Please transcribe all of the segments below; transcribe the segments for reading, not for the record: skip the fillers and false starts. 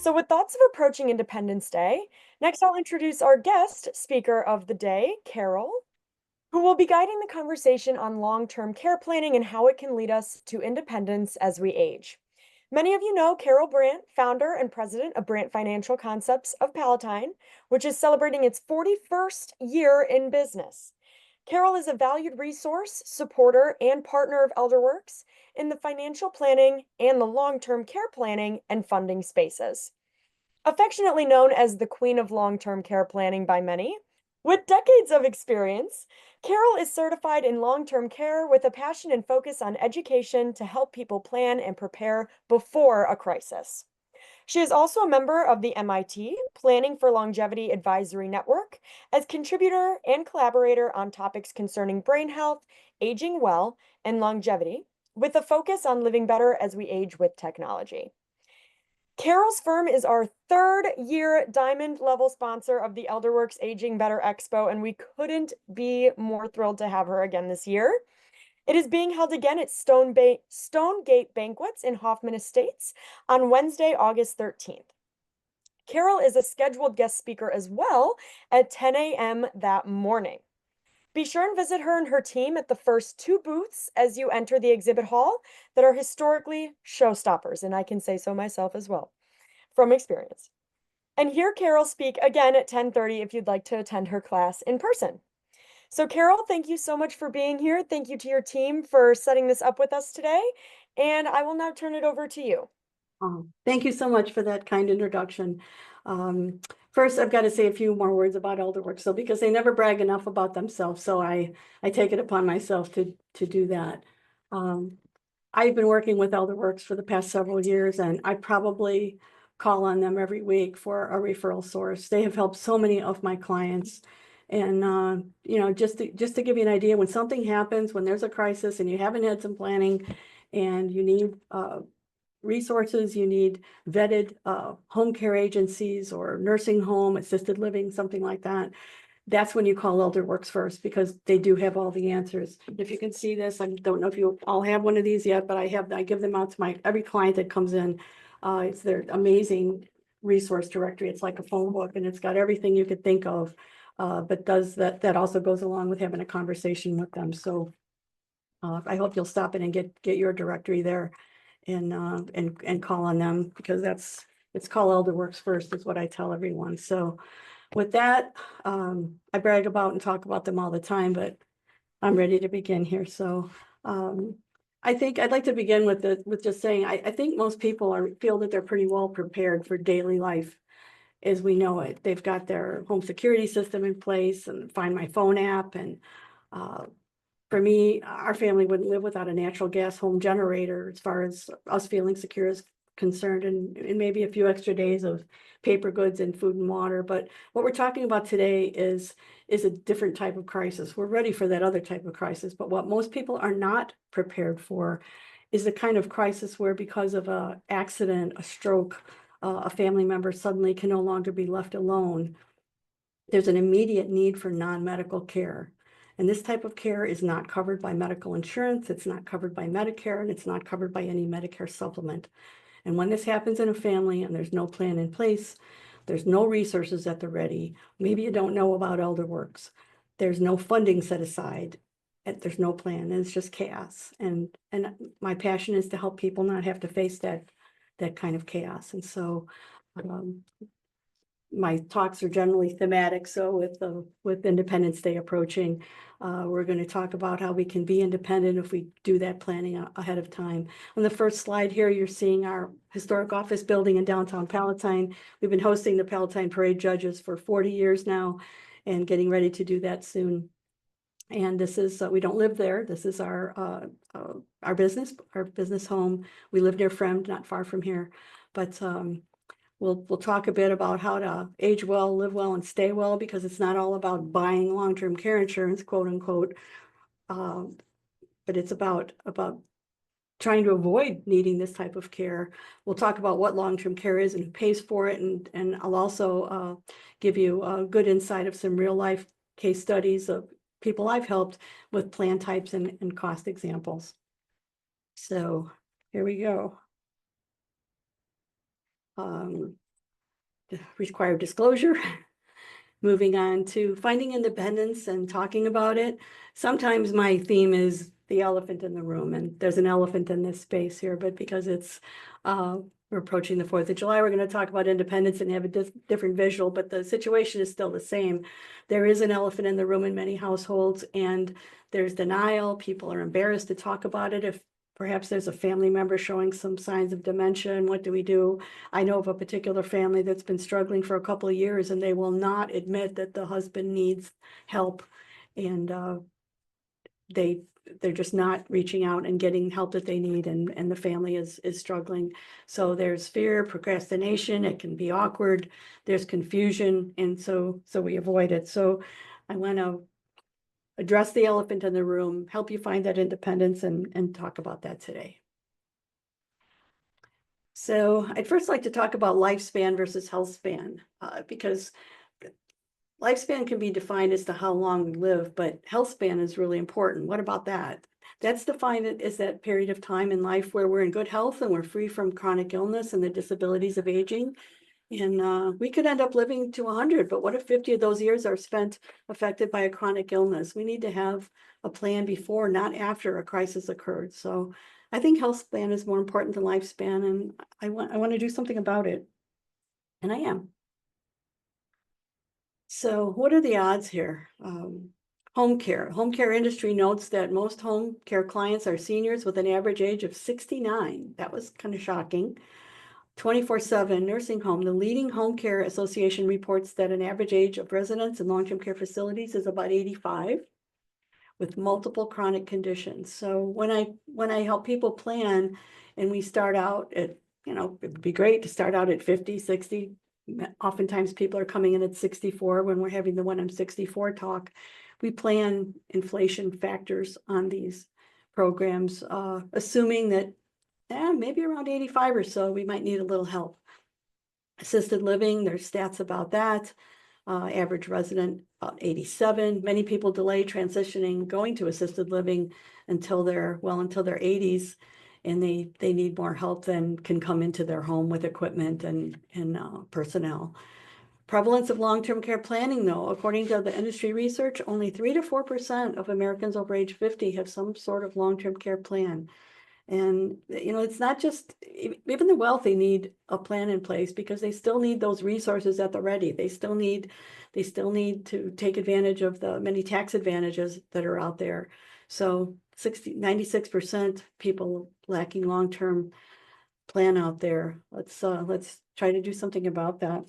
So with thoughts of approaching Independence Day, next I'll introduce our guest speaker of the day, Carol, who will be guiding the conversation on long-term care planning and how it can lead us to independence as we age. Many of you know Carol Brandt, founder and president of Brandt Financial Concepts of Palatine, which is celebrating its 41st year in business. Carol is a valued resource, supporter, and partner of Elderwerks in the financial planning and the long-term care planning and funding spaces. Affectionately known as the Queen of Long-Term Care Planning by many, with decades of experience, Carol is certified in long-term care with a passion and focus on education to help people plan and prepare before a crisis. She is also a member of the MIT Planning for Longevity Advisory Network as contributor and collaborator on topics concerning brain health, aging well, and longevity, with a focus on living better as we age with technology. Carol's firm is our third-year diamond level sponsor of the Elderwerks Aging Better Expo, and we couldn't be more thrilled to have her again this year. It is being held again at Stonegate Banquets in Hoffman Estates on Wednesday, August 13th. Carol is a scheduled guest speaker as well at 10 a.m. that morning. Be sure and visit her and her team at the first two booths as you enter the exhibit hall that are historically showstoppers, and I can say so myself as well, from experience. And hear Carol speak again at 10:30 if you'd like to attend her class in person. So Carol, thank you so much for being here. Thank you to your team for setting this up with us today, and I will now turn it over to you. Thank you so much for that kind introduction. First, I've got to say a few more words about Elderwerks, so because they never brag enough about themselves, so I take it upon myself to do that. I've been working with Elderwerks for the past several years, and I probably call on them every week for a referral source. They have helped so many of my clients. And you know, just to give you an idea, when something happens, when there's a crisis and you haven't had some planning and you need resources, you need vetted home care agencies or nursing home, assisted living, something like that, that's when you call Elderwerks first, because they do have all the answers. If you can see this, I don't know if you all have one of these yet, but I give them out to every client that comes in. It's their amazing resource directory. It's like a phone book, and it's got everything you could think of. But that also goes along with having a conversation with them. So I hope you'll stop in and get your directory there and call on them, because it's called Elderwerks first is what I tell everyone. So with that, I brag about and talk about them all the time, but I'm ready to begin here. So I think I'd like to begin with just saying I think most people feel that they're pretty well prepared for daily life as we know it. They've got their home security system in place and Find My Phone app. And for me, our family wouldn't live without a natural gas home generator as far as us feeling secure is concerned, and maybe a few extra days of paper goods and food and water. But what we're talking about today is a different type of crisis. We're ready for that other type of crisis, but what most people are not prepared for is the kind of crisis where, because of an accident, a stroke, a family member suddenly can no longer be left alone. There's an immediate need for non-medical care. And this type of care is not covered by medical insurance, it's not covered by Medicare, and it's not covered by any Medicare supplement. And when this happens in a family and there's no plan in place, there's no resources at the ready, maybe you don't know about Elderwerks, there's no funding set aside, and there's no plan, and it's just chaos. And my passion is to help people not have to face that kind of chaos. And so my talks are generally thematic. So with Independence Day approaching, we're going to talk about how we can be independent if we do that planning ahead of time. On the first slide here, you're seeing our historic office building in downtown Palatine. We've been hosting the Palatine Parade Judges for 40 years now and getting ready to do that soon. And this is, we don't live there. This is our business home. We live near Fremd, not far from here. But we'll talk a bit about how to age well, live well, and stay well, because it's not all about buying long-term care insurance, quote unquote. But it's about trying to avoid needing this type of care. We'll talk about what long-term care is and who pays for it. And I'll also give you a good insight of some real life case studies of people I've helped with plan types and cost examples. So here we go. Required disclosure. Moving on to finding independence and talking about it. Sometimes my theme is the elephant in the room, and there's an elephant in this space here, but because it's we're approaching the 4th of July, we're going to talk about independence and have a different visual, but the situation is still the same. There is an elephant in the room in many households, and there's denial. People are embarrassed to talk about it. If perhaps there's a family member showing some signs of dementia, and what do we do? I know of a particular family that's been struggling for a couple of years, and they will not admit that the husband needs help. And they're just not reaching out and getting help that they need, and the family is struggling. So there's fear, procrastination, it can be awkward, there's confusion, and so we avoid it. So I want to address the elephant in the room, help you find that independence, and talk about that today. So I'd first like to talk about lifespan versus health span, because lifespan can be defined as to how long we live, but health span is really important. What about that? That's defined as that period of time in life where we're in good health and we're free from chronic illness and the disabilities of aging. And we could end up living to 100, but what if 50 of those years are spent affected by a chronic illness? We need to have a plan before, not after a crisis occurred. So I think health span is more important than lifespan, and I want to do something about it. And I am. So what are the odds here? Home care. Home care industry notes that most home care clients are seniors with an average age of 69. That was kind of shocking. 24/7 nursing home. The leading home care association reports that an average age of residents in long-term care facilities is about 85, with multiple chronic conditions. So when I help people plan, and we start out at, it'd be great to start out at 50, 60. Oftentimes people are coming in at 64 when we're having the When I'm 64 talk. We plan inflation factors on these programs, assuming that maybe around 85 or so, we might need a little help. Assisted living, there's stats about that. Average resident about 87. Many people delay transitioning, going to assisted living until they're 80s, and they need more help than can come into their home with equipment and personnel. Prevalence of long-term care planning, though, according to the industry research, only 3 to 4% of Americans over age 50 have some sort of long-term care plan. And, it's not just, even the wealthy need a plan in place, because they still need those resources at the ready. They still need to take advantage of the many tax advantages that are out there. So 96% people lacking long-term plan out there. Let's try to do something about that.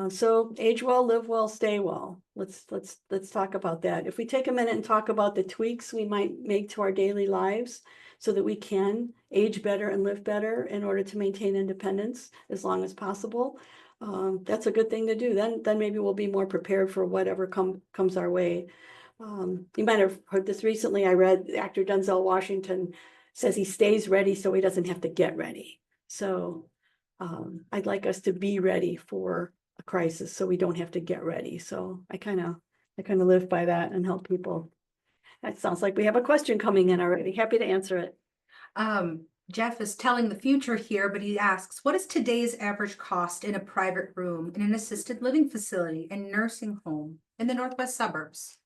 So age well, live well, stay well. Let's talk about that. If we take a minute and talk about the tweaks we might make to our daily lives so that we can age better and live better in order to maintain independence as long as possible, that's a good thing to do. Then maybe we'll be more prepared for whatever comes our way. You might have heard this recently. I read actor Denzel Washington says he stays ready so he doesn't have to get ready. So I'd like us to be ready for a crisis so we don't have to get ready. So I kind of live by that and help people. That sounds like we have a question coming in already. Happy to answer it. Jeff is telling the future here, but he asks, what is today's average cost in a private room in an assisted living facility and nursing home in the northwest suburbs?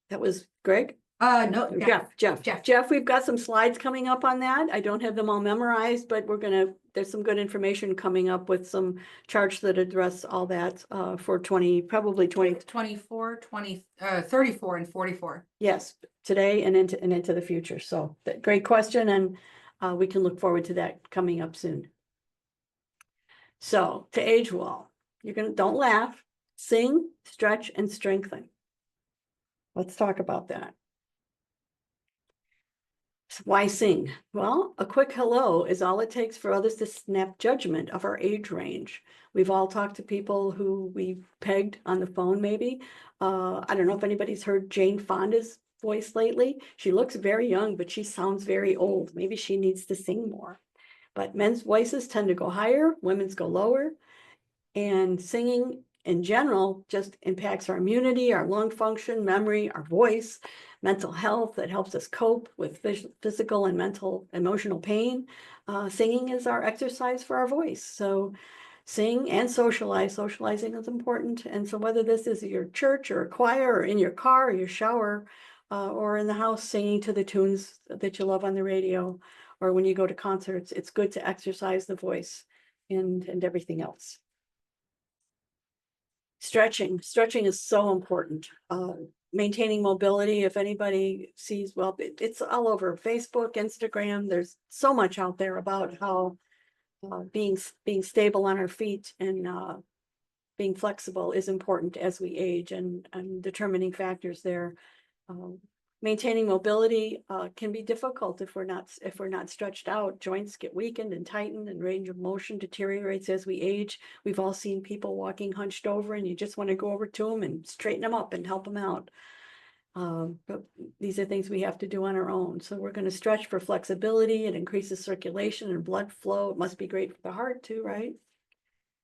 That was Greg? No, Jeff, we've got some slides coming up on that. I don't have them all memorized, but there's some good information coming up with some charts that address all that for 34 and 44. Yes, today and into the future. So great question, and we can look forward to that coming up soon. So to age well, don't laugh, sing, stretch, and strengthen. Let's talk about that. So why sing? Well, a quick hello is all it takes for others to snap judgment of our age range. We've all talked to people who we pegged on the phone, maybe. I don't know if anybody's heard Jane Fonda's voice lately. She looks very young, but she sounds very old. Maybe she needs to sing more. But men's voices tend to go higher, women's go lower. And singing in general just impacts our immunity, our lung function, memory, our voice, mental health. That helps us cope with physical and mental, emotional pain. Singing is our exercise for our voice. So sing and socialize. Socializing is important. And so whether this is your church or a choir or in your car or your shower or in the house singing to the tunes that you love on the radio or when you go to concerts, it's good to exercise the voice and everything else. Stretching is so important. Maintaining mobility, if anybody sees, well, it's all over Facebook, Instagram. There's so much out there about how being stable on our feet and being flexible is important as we age and determining factors there. Maintaining mobility can be difficult if we're not stretched out. Joints get weakened and tightened and range of motion deteriorates as we age. We've all seen people walking hunched over and you just want to go over to them and straighten them up and help them out. But these are things we have to do on our own. So we're going to stretch for flexibility. It increases circulation and blood flow. It must be great for the heart too, right?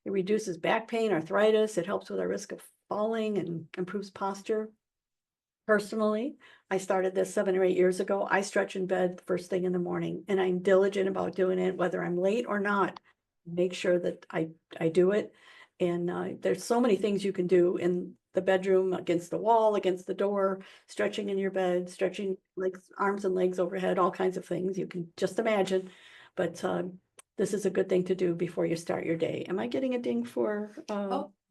It reduces back pain, arthritis. It helps with our risk of falling and improves posture. Personally, I started this 7 or 8 years ago. I stretch in bed first thing in the morning, and I'm diligent about doing it, whether I'm late or not. Make sure that I do it. And there's so many things you can do in the bedroom, against the wall, against the door, stretching in your bed, stretching legs, arms and legs overhead, all kinds of things you can just imagine. But this is a good thing to do before you start your day. Am I getting a ding for?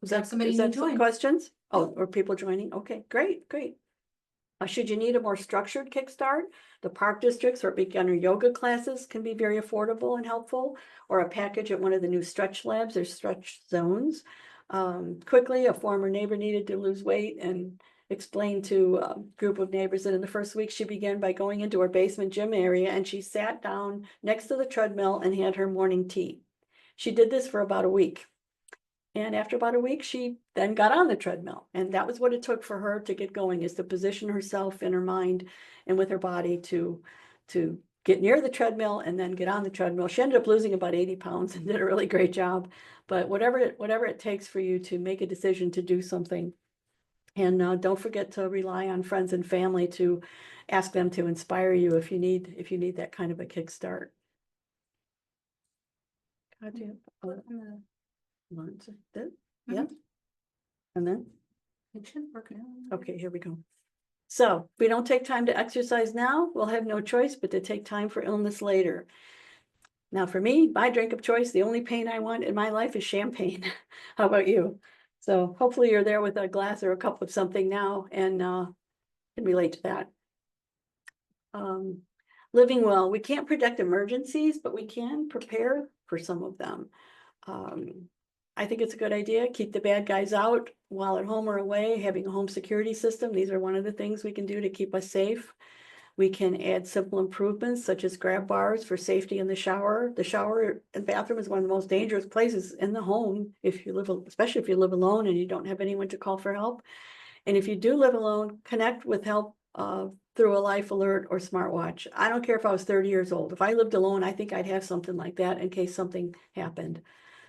Is that somebody new join? Questions? Oh, or people joining? Okay, great. Should you need a more structured kickstart, the park districts or beginner yoga classes can be very affordable and helpful, or a package at one of the new stretch labs or stretch zones. Quickly, a former neighbor needed to lose weight and explained to a group of neighbors that in the first week she began by going into her basement gym area and she sat down next to the treadmill and had her morning tea. She did this for about a week. And after about a week, she then got on the treadmill. And that was what it took for her to get going, is to position herself in her mind and with her body to get near the treadmill and then get on the treadmill. She ended up losing about 80 pounds and did a really great job. But whatever it takes for you to make a decision to do something. And don't forget to rely on friends and family to ask them to inspire you if you need that kind of a kickstart. Yeah. And then, It should work now. okay, here we go. So if we don't take time to exercise now, we'll have no choice but to take time for illness later. Now for me, my drink of choice, the only pain I want in my life is champagne. How about you? So hopefully you're there with a glass or a cup of something now and can relate to that. Living well, we can't predict emergencies, but we can prepare for some of them. I think it's a good idea. Keep the bad guys out while at home or away, having a home security system. These are one of the things we can do to keep us safe. We can add simple improvements such as grab bars for safety in the shower. The shower and bathroom is one of the most dangerous places in the home if you live, especially if you live alone and you don't have anyone to call for help. And if you do live alone, connect with help through a life alert or smartwatch. I don't care if I was 30 years old. If I lived alone, I think I'd have something like that in case something happened.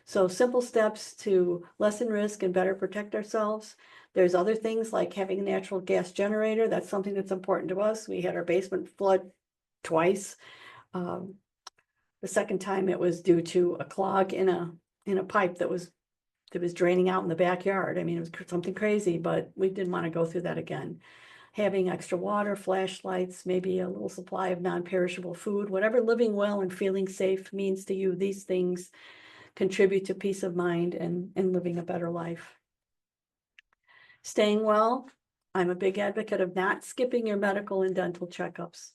So simple steps to lessen risk and better protect ourselves. There's other things like having a natural gas generator. That's something that's important to us. We had our basement flood twice. The second time it was due to a clog in a pipe that was draining out in the backyard. I mean, it was something crazy, but we didn't want to go through that again. Having extra water, flashlights, maybe a little supply of non-perishable food, whatever living well and feeling safe means to you, these things contribute to peace of mind and living a better life. Staying well, I'm a big advocate of not skipping your medical and dental checkups.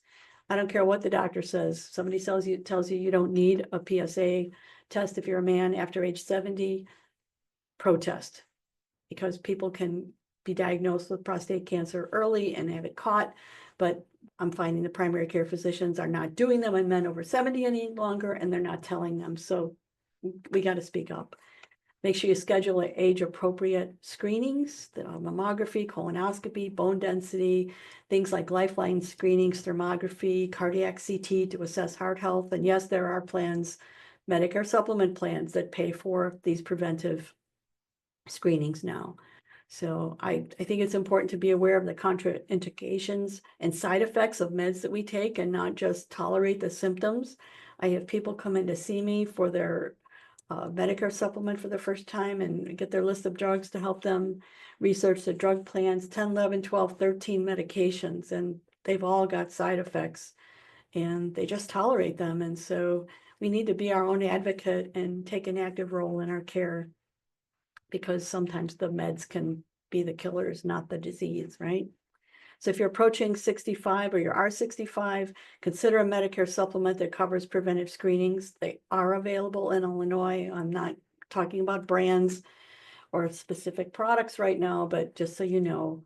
I don't care what the doctor says. Somebody tells you you don't need a PSA test if you're a man after age 70, protest, because people can be diagnosed with prostate cancer early and have it caught. But I'm finding the primary care physicians are not doing them in men over 70 any longer, and they're not telling them. So we got to speak up. Make sure you schedule age-appropriate screenings, the mammography, colonoscopy, bone density, things like lifeline screenings, thermography, cardiac CT to assess heart health. And yes, there are plans, Medicare supplement plans that pay for these preventive screenings now. So I think it's important to be aware of the contraindications and side effects of meds that we take and not just tolerate the symptoms. I have people come in to see me for their Medicare supplement for the first time and get their list of drugs to help them research the drug plans, 10, 11, 12, 13 medications, and they've all got side effects and they just tolerate them. And so we need to be our own advocate and take an active role in our care, because sometimes the meds can be the killers, not the disease, right? So if you're approaching 65 or you are 65, consider a Medicare supplement that covers preventive screenings. They are available in Illinois. I'm not talking about brands or specific products right now, but just so you know.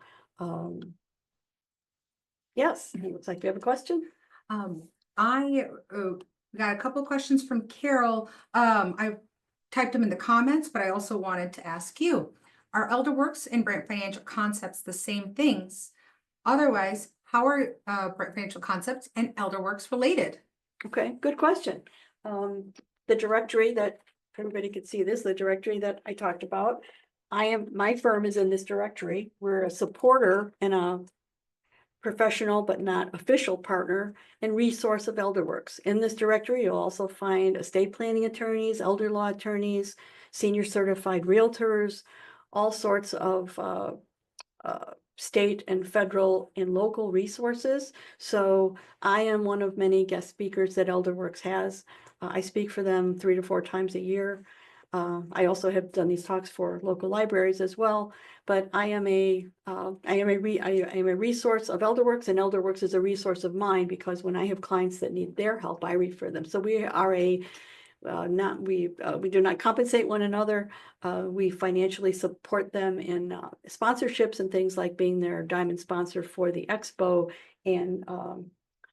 Yes, it looks like you have a question. I got a couple of questions from Carol. I typed them in the comments, but I also wanted to ask you, are Elderworks and Brant Financial Concepts the same things? Otherwise, how are Brant Financial Concepts and Elderworks related? Okay, good question. The directory that, if everybody could see this, the directory that I talked about, my firm is in this directory. We're a supporter and a professional but not official partner and resource of Elderworks. In this directory, you'll also find estate planning attorneys, elder law attorneys, senior certified realtors, all sorts of state and federal and local resources. So I am one of many guest speakers that Elderworks has. I speak for them 3 to 4 times a year. I also have done these talks for local libraries as well, but I am a resource of Elderworks, and Elderworks is a resource of mine, because when I have clients that need their help, I refer them. So we are we do not compensate one another. We financially support them in sponsorships and things like being their diamond sponsor for the Expo, and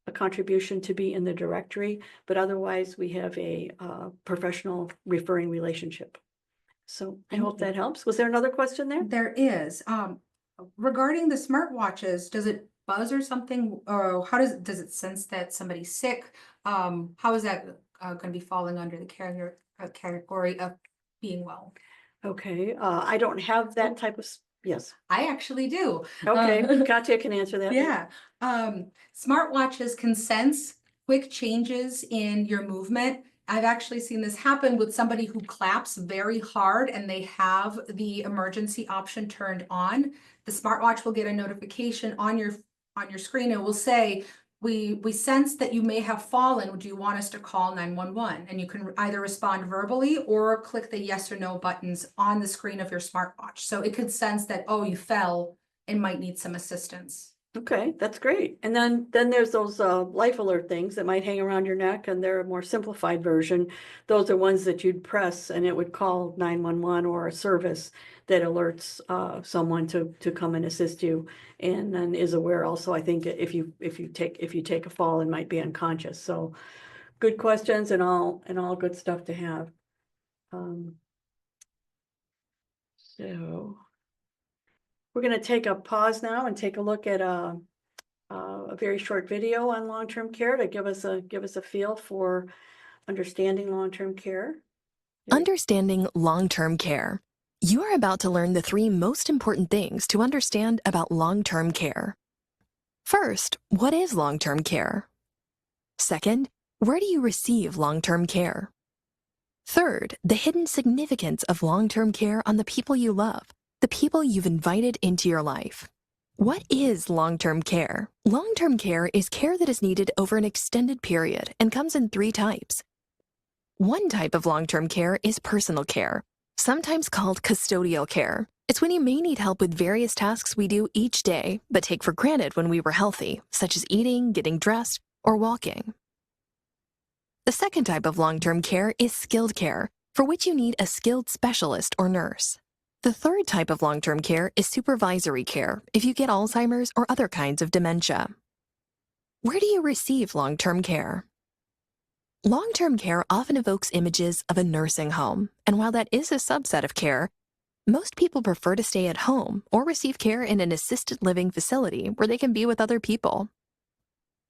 a contribution to be in the directory, but otherwise we have a professional referring relationship. So I hope that helps. Was there another question there? There is. Regarding the smartwatches, does it buzz or something? Or how does it sense that somebody's sick? How is that going to be falling under the category of being well? Okay, I don't have that type of, yes. I actually do. Okay, Katya can answer that. Yeah. Smartwatches can sense quick changes in your movement. I've actually seen this happen with somebody who claps very hard and they have the emergency option turned on. The smartwatch will get a notification on your screen and will say, we sense that you may have fallen. Do you want us to call 911? And you can either respond verbally or click the yes or no buttons on the screen of your smartwatch. So it could sense that, oh, you fell and might need some assistance. Okay, that's great. And then there's those life alert things that might hang around your neck, and they're a more simplified version. Those are ones that you'd press and it would call 911 or a service that alerts someone to come and assist you, and then is aware also, I think, if you take a fall and might be unconscious. So good questions and all good stuff to have. So we're going to take a pause now and take a look at a very short video on long-term care to give us a feel for understanding long-term care. Understanding long-term care. You are about to learn the 3 most important things to understand about long-term care. First, what is long-term care? Second, where do you receive long-term care? Third, the hidden significance of long-term care on the people you love, the people you've invited into your life. What is long-term care? Long-term care is care that is needed over an extended period and comes in 3 types. One type of long-term care is personal care, sometimes called custodial care. It's when you may need help with various tasks we do each day, but take for granted when we were healthy, such as eating, getting dressed, or walking. The second type of long-term care is skilled care, for which you need a skilled specialist or nurse. The third type of long-term care is supervisory care if you get Alzheimer's or other kinds of dementia. Where do you receive long-term care? Long-term care often evokes images of a nursing home, and while that is a subset of care, most people prefer to stay at home or receive care in an assisted living facility where they can be with other people.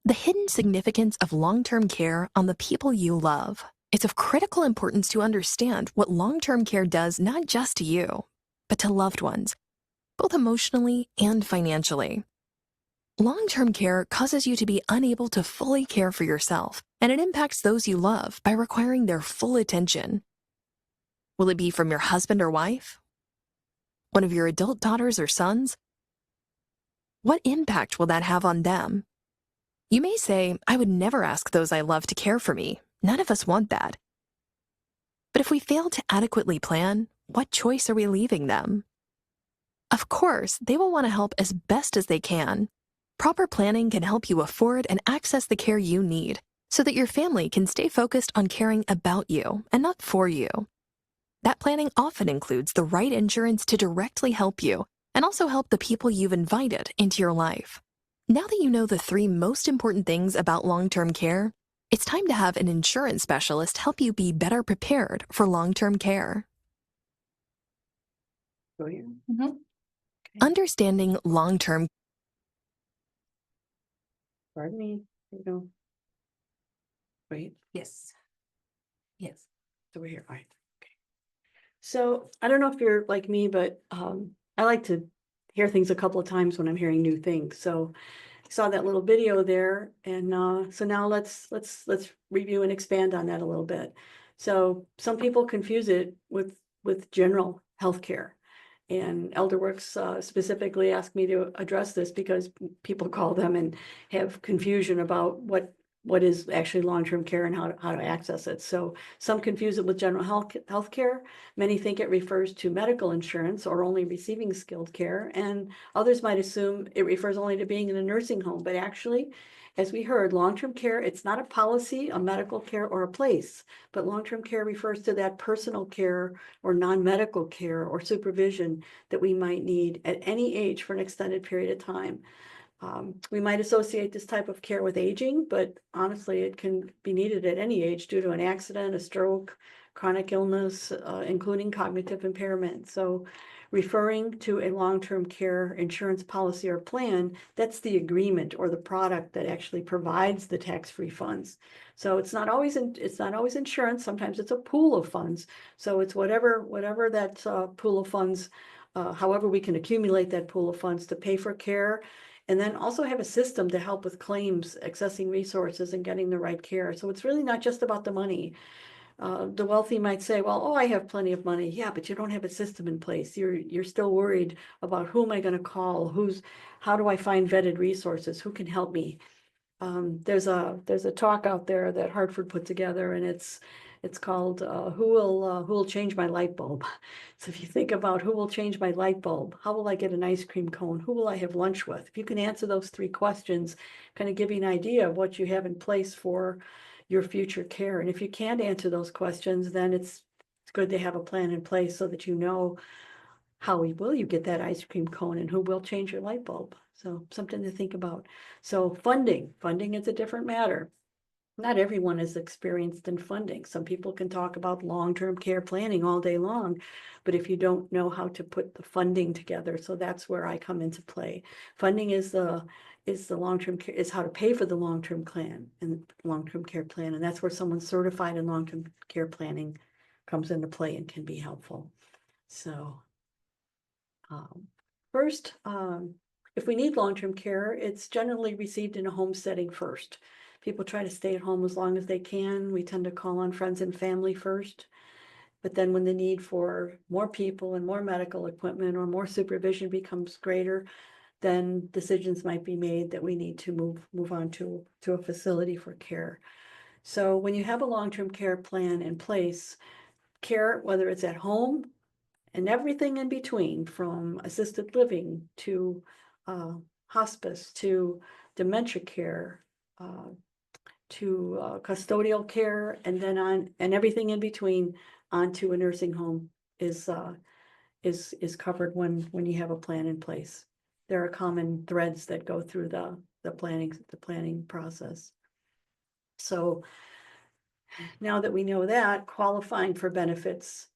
The hidden significance of long-term care on the people you love. It's of critical importance to understand what long-term care does not just to you, but to loved ones, both emotionally and financially. Long-term care causes you to be unable to fully care for yourself, and it impacts those you love by requiring their full attention. Will it be from your husband or wife? One of your adult daughters or sons? What impact will that have on them? You may say, I would never ask those I love to care for me. None of us want that. But if we fail to adequately plan, what choice are we leaving them? Of course, they will want to help as best as they can. Proper planning can help you afford and access the care you need so that your family can stay focused on caring about you and not for you. That planning often includes the right insurance to directly help you and also help the people you've invited into your life. Now that you know the 3 most important things about long-term care, it's time to have an insurance specialist help you be better prepared for long-term care. Go here. Understanding long-term. Pardon me. Here we go. Wait, Yes. Yes. so we're here. All right. Okay. So I don't know if you're like me, but I like to hear things a couple of times when I'm hearing new things. So I saw that little video there, and so now let's review and expand on that a little bit. So some people confuse it with general healthcare. And Elderwerks specifically asked me to address this because people call them and have confusion about what is actually long-term care and how to access it. So some confuse it with general health care. Many think it refers to medical insurance or only receiving skilled care, and others might assume it refers only to being in a nursing home. But actually, as we heard, long-term care, it's not a policy, a medical care, or a place, but long-term care refers to that personal care or non-medical care or supervision that we might need at any age for an extended period of time. We might associate this type of care with aging, but honestly, it can be needed at any age due to an accident, a stroke, chronic illness, including cognitive impairment. So referring to a long-term care insurance policy or plan, that's the agreement or the product that actually provides the tax-free funds. So it's not always insurance. Sometimes it's a pool of funds. So it's whatever that pool of funds, however we can accumulate that pool of funds to pay for care, and then also have a system to help with claims, accessing resources, and getting the right care. So it's really not just about the money. The wealthy might say, well, oh, I have plenty of money. Yeah, but you don't have a system in place. You're still worried about who am I going to call? How do I find vetted resources? Who can help me? There's a talk out there that Hartford put together, and it's called who will change my light bulb? So if you think about who will change my light bulb, how will I get an ice cream cone? Who will I have lunch with? If you can answer those 3 questions, kind of give you an idea of what you have in place for your future care. And if you can't answer those questions, then it's good to have a plan in place so that you know how will you get that ice cream cone and who will change your light bulb. So something to think about. So funding is a different matter. Not everyone is experienced in funding. Some people can talk about long-term care planning all day long, but if you don't know how to put the funding together, so that's where I come into play. Funding is the long-term care, is how to pay for the long-term plan and long-term care plan, and that's where someone certified in long-term care planning comes into play and can be helpful. So first, if we need long-term care, it's generally received in a home setting first. People try to stay at home as long as they can. We tend to call on friends and family first. But then when the need for more people and more medical equipment or more supervision becomes greater, then decisions might be made that we need to move on to a facility for care. So when you have a long-term care plan in place, care, whether it's at home and everything in between, from assisted living to hospice to dementia care, to custodial care, and then and everything in between onto a nursing home is is covered when you have a plan in place. There are common threads that go through the planning process. So now that we know that, qualifying for benefits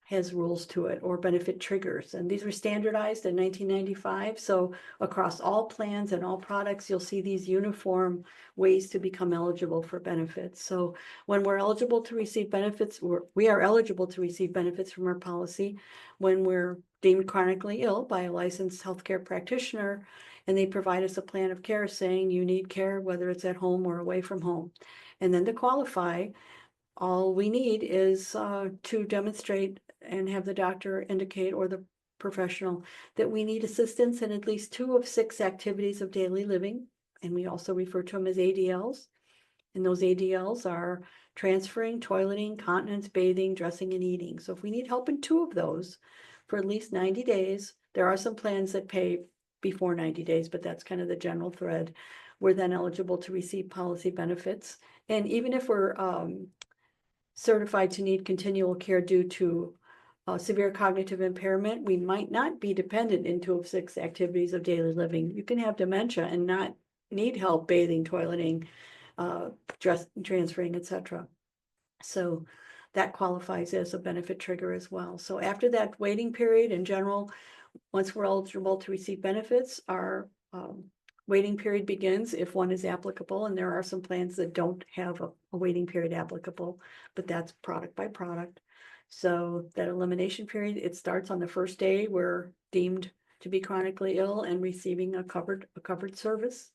has rules to it, or benefit triggers. And these were standardized in 1995. So across all plans and all products, you'll see these uniform ways to become eligible for benefits. So when we're eligible to receive benefits, we are eligible to receive benefits from our policy when we're deemed chronically ill by a licensed healthcare practitioner, and they provide us a plan of care saying you need care, whether it's at home or away from home. And then to qualify, all we need is to demonstrate and have the doctor indicate, or the professional, that we need assistance in at least 2 of 6 activities of daily living. And we also refer to them as ADLs. And those ADLs are transferring, toileting, continence, bathing, dressing, and eating. So if we need help in 2 of those for at least 90 days, there are some plans that pay before 90 days, but that's kind of the general thread. We're then eligible to receive policy benefits. And even if we're certified to need continual care due to severe cognitive impairment, we might not be dependent in 2 of 6 activities of daily living. You can have dementia and not need help bathing, toileting, transferring, etc. So that qualifies as a benefit trigger as well. So after that waiting period, in general, once we're eligible to receive benefits, our waiting period begins if one is applicable, and there are some plans that don't have a waiting period applicable, but that's product by product. So that elimination period, it starts on the first day we're deemed to be chronically ill and receiving a covered service.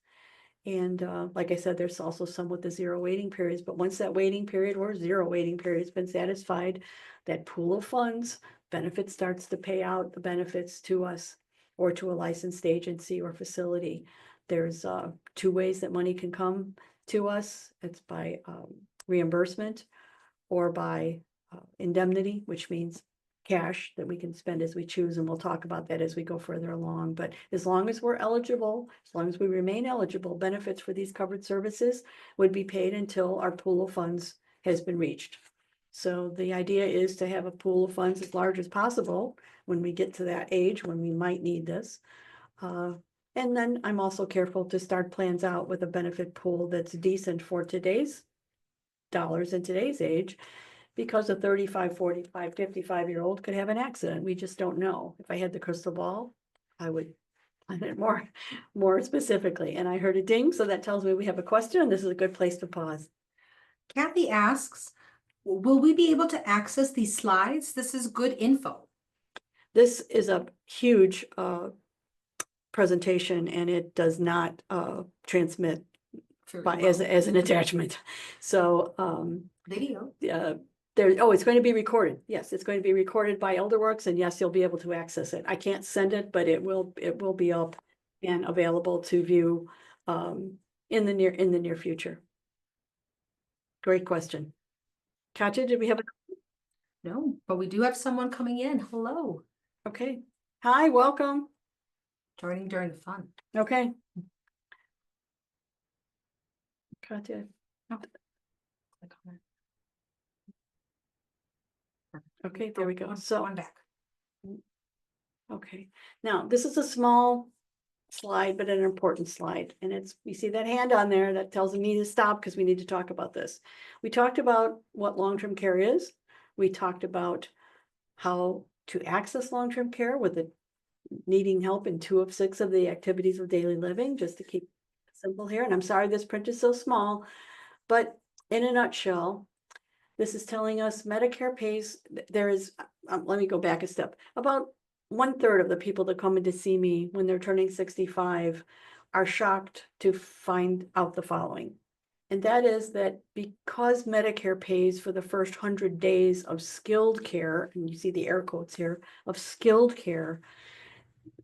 And like I said, there's also some with the 0 waiting periods, but once that waiting period or 0 waiting period has been satisfied, that pool of funds, benefit starts to pay out the benefits to us or to a licensed agency or facility. There's 2 ways that money can come to us. It's by reimbursement or by indemnity, which means cash that we can spend as we choose. And we'll talk about that as we go further along. But as long as we're eligible, as long as we remain eligible, benefits for these covered services would be paid until our pool of funds has been reached. So the idea is to have a pool of funds as large as possible when we get to that age when we might need this. And then I'm also careful to start plans out with a benefit pool that's decent for today's dollars and today's age, because a 35, 45, 55-year-old could have an accident. We just don't know. If I had the crystal ball, I would plan it more specifically. And I heard a ding, so that tells me we have a question, and this is a good place to pause. Kathy asks, will we be able to access these slides? This is good info. This is a huge presentation, and it does not transmit as an attachment. So Video. it's going to be recorded. Yes, it's going to be recorded by Elderwerks, and yes, you'll be able to access it. I can't send it, but it will be up and available to view in the near future. Great question. Katja, did we have No, but we do have someone coming in. Hello. Okay. Hi, welcome. Joining during the fun. Okay. Katja. Click on it. Okay, there we go. One- So one back. okay, now this is a small slide, but an important slide. And you see that hand on there that tells me to stop because we need to talk about this. We talked about what long-term care is. We talked about how to access long-term care with it needing help in 2 of 6 of the activities of daily living, just to keep it simple here. And I'm sorry this print is so small, but in a nutshell, this is telling us Medicare pays, there is, let me go back a step, about 1/3 of the people that come in to see me when they're turning 65 are shocked to find out the following. And that is that because Medicare pays for the first 100 days of skilled care, and you see the air quotes here, of skilled care,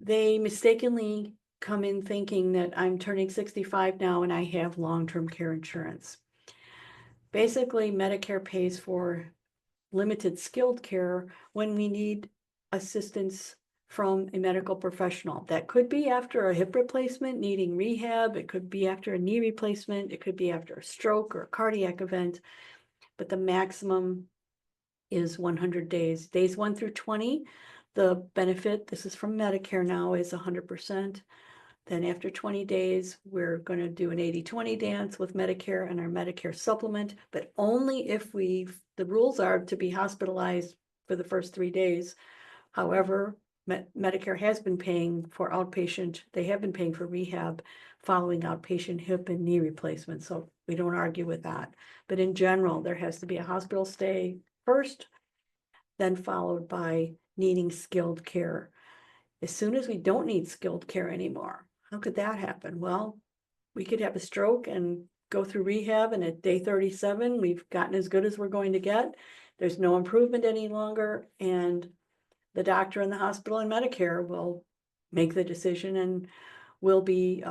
they mistakenly come in thinking that I'm turning 65 now and I have long-term care insurance. Basically, Medicare pays for limited skilled care when we need assistance from a medical professional. That could be after a hip replacement, needing rehab. It could be after a knee replacement. It could be after a stroke or a cardiac event. But the maximum is 100 days. Days 1 through 20, the benefit, this is from Medicare now, is 100%. Then after 20 days, we're going to do an 80-20 dance with Medicare and our Medicare supplement, but only if the rules are to be hospitalized for the first 3 days. However, Medicare has been paying for outpatient, they have been paying for rehab following outpatient hip and knee replacement. So we don't argue with that. But in general, there has to be a hospital stay first, then followed by needing skilled care. As soon as we don't need skilled care anymore, how could that happen? Well, we could have a stroke and go through rehab, and at day 37, we've gotten as good as we're going to get. There's no improvement any longer, and the doctor in the hospital and Medicare will make the decision and will be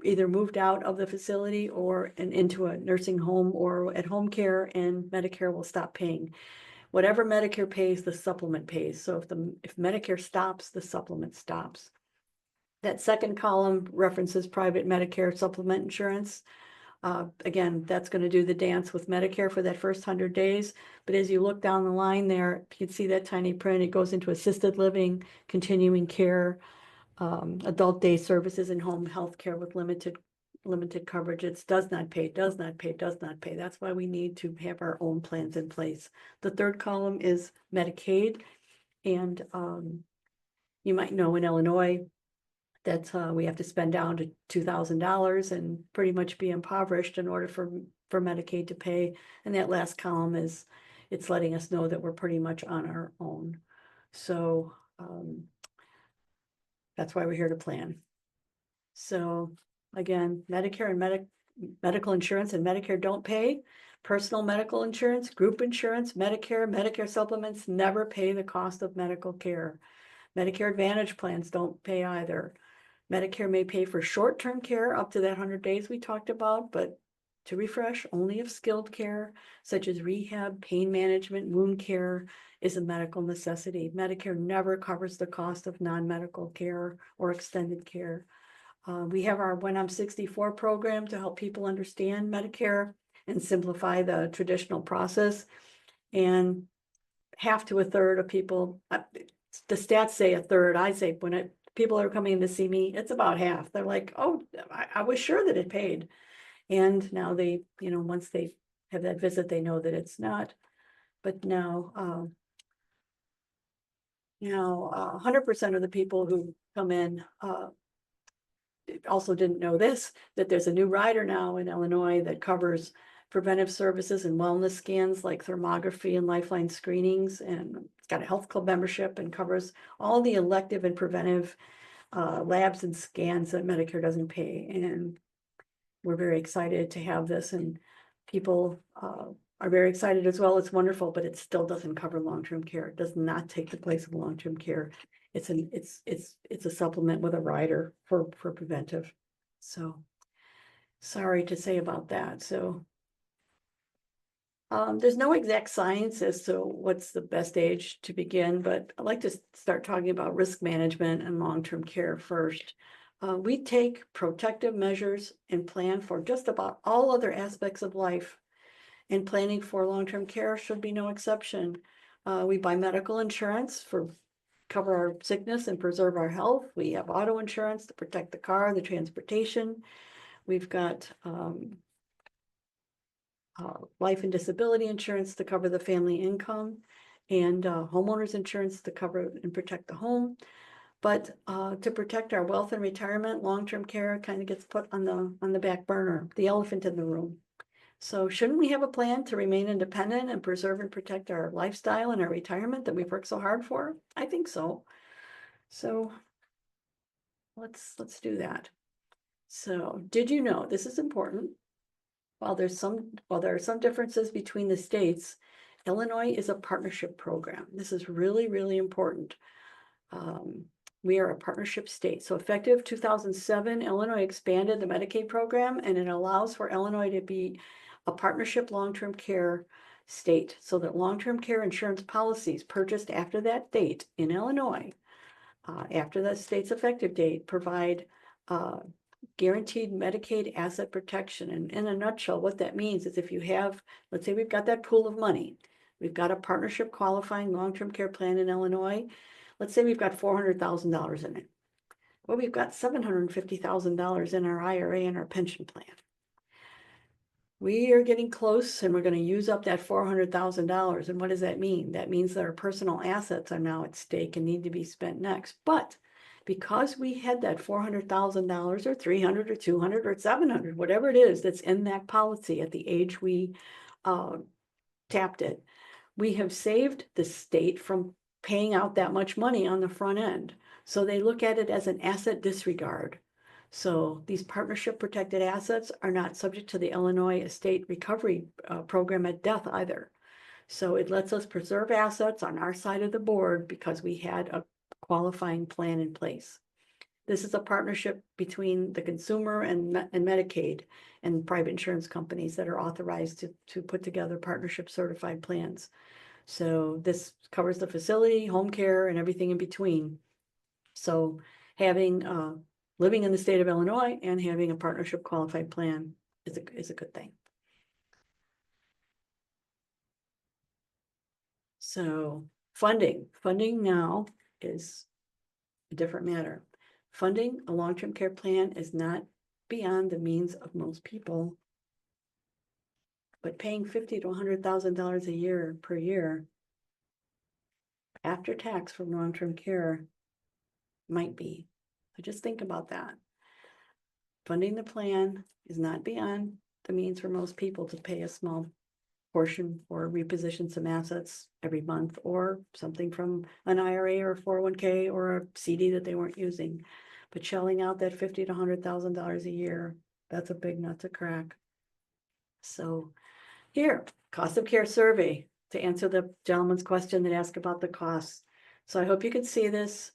either moved out of the facility or into a nursing home or at home care, and Medicare will stop paying. Whatever Medicare pays, the supplement pays. So if Medicare stops, the supplement stops. That second column references private Medicare supplement insurance. Again, that's going to do the dance with Medicare for that first 100 days. But as you look down the line there, you can see that tiny print. It goes into assisted living, continuing care, adult day services, and home health care with limited coverage. It does not pay, does not pay, does not pay. That's why we need to have our own plans in place. The third column is Medicaid. And you might know in Illinois that we have to spend down to $2,000 and pretty much be impoverished in order for Medicaid to pay. And that last column is, it's letting us know that we're pretty much on our own. So that's why we're here to plan. So again, Medicare and medical insurance and Medicare don't pay. Personal medical insurance, group insurance, Medicare supplements never pay the cost of medical care. Medicare Advantage plans don't pay either. Medicare may pay for short-term care up to that 100 days we talked about, but to refresh, only if skilled care, such as rehab, pain management, wound care, is a medical necessity. Medicare never covers the cost of non-medical care or extended care. We have our When I'm 64 program to help people understand Medicare and simplify the traditional process. And half to a third of people, the stats say a third, I say when people are coming in to see me, it's about half. They're like, oh, I was sure that it paid. And now they, once they have that visit, they know that it's not. But now, 100% of the people who come in also didn't know this, that there's a new rider now in Illinois that covers preventive services and wellness scans like thermography and lifeline screenings. And it's got a health club membership and covers all the elective and preventive labs and scans that Medicare doesn't pay. And we're very excited to have this, and people are very excited as well. It's wonderful, but it still doesn't cover long-term care. It does not take the place of long-term care. It's a supplement with a rider for preventive. So sorry to say about that. So there's no exact science as to what's the best age to begin, but I'd like to start talking about risk management and long-term care first. We take protective measures and plan for just about all other aspects of life, and planning for long-term care should be no exception. We buy medical insurance for cover our sickness and preserve our health. We have auto insurance to protect the car, the transportation. We've got life and disability insurance to cover the family income, and homeowners insurance to cover and protect the home. But to protect our wealth and retirement, long-term care kind of gets put on the back burner, the elephant in the room. So shouldn't we have a plan to remain independent and preserve and protect our lifestyle and our retirement that we've worked so hard for? I think so. So let's do that. So did you know, this is important, while there are some differences between the states, Illinois is a partnership program. This is really, really important. We are a partnership state. So effective 2007, Illinois expanded the Medicaid program, and it allows for Illinois to be a partnership long-term care state, so that long-term care insurance policies purchased after that date in Illinois, after that state's effective date, provide guaranteed Medicaid asset protection. And in a nutshell, what that means is if you have, let's say we've got that pool of money, we've got a partnership qualifying long-term care plan in Illinois. Let's say we've got $400,000 in it. Well, we've got $750,000 in our IRA and our pension plan. We are getting close and we're going to use up that $400,000. And what does that mean? That means that our personal assets are now at stake and need to be spent next. But because we had that $400,000 or 300 or 200 or 700, whatever it is that's in that policy at the age we tapped it, we have saved the state from paying out that much money on the front end. So they look at it as an asset disregard. So these partnership protected assets are not subject to the Illinois estate recovery program at death either. So it lets us preserve assets on our side of the board because we had a qualifying plan in place. This is a partnership between the consumer and Medicaid and private insurance companies that are authorized to put together partnership certified plans. So this covers the facility, home care, and everything in between. So having living in the state of Illinois and having a partnership qualified plan is a good thing. So funding now is a different matter. Funding a long-term care plan is not beyond the means of most people, but paying $50,000 to $100,000 a year per year after tax from long-term care might be. So just think about that. Funding the plan is not beyond the means for most people to pay a small portion or reposition some assets every month or something from an IRA or a 401k or a CD that they weren't using. But shelling out that $50,000 to $100,000 a year, that's a big nut to crack. So here, cost of care survey to answer the gentleman's question that asked about the costs. So I hope you can see this.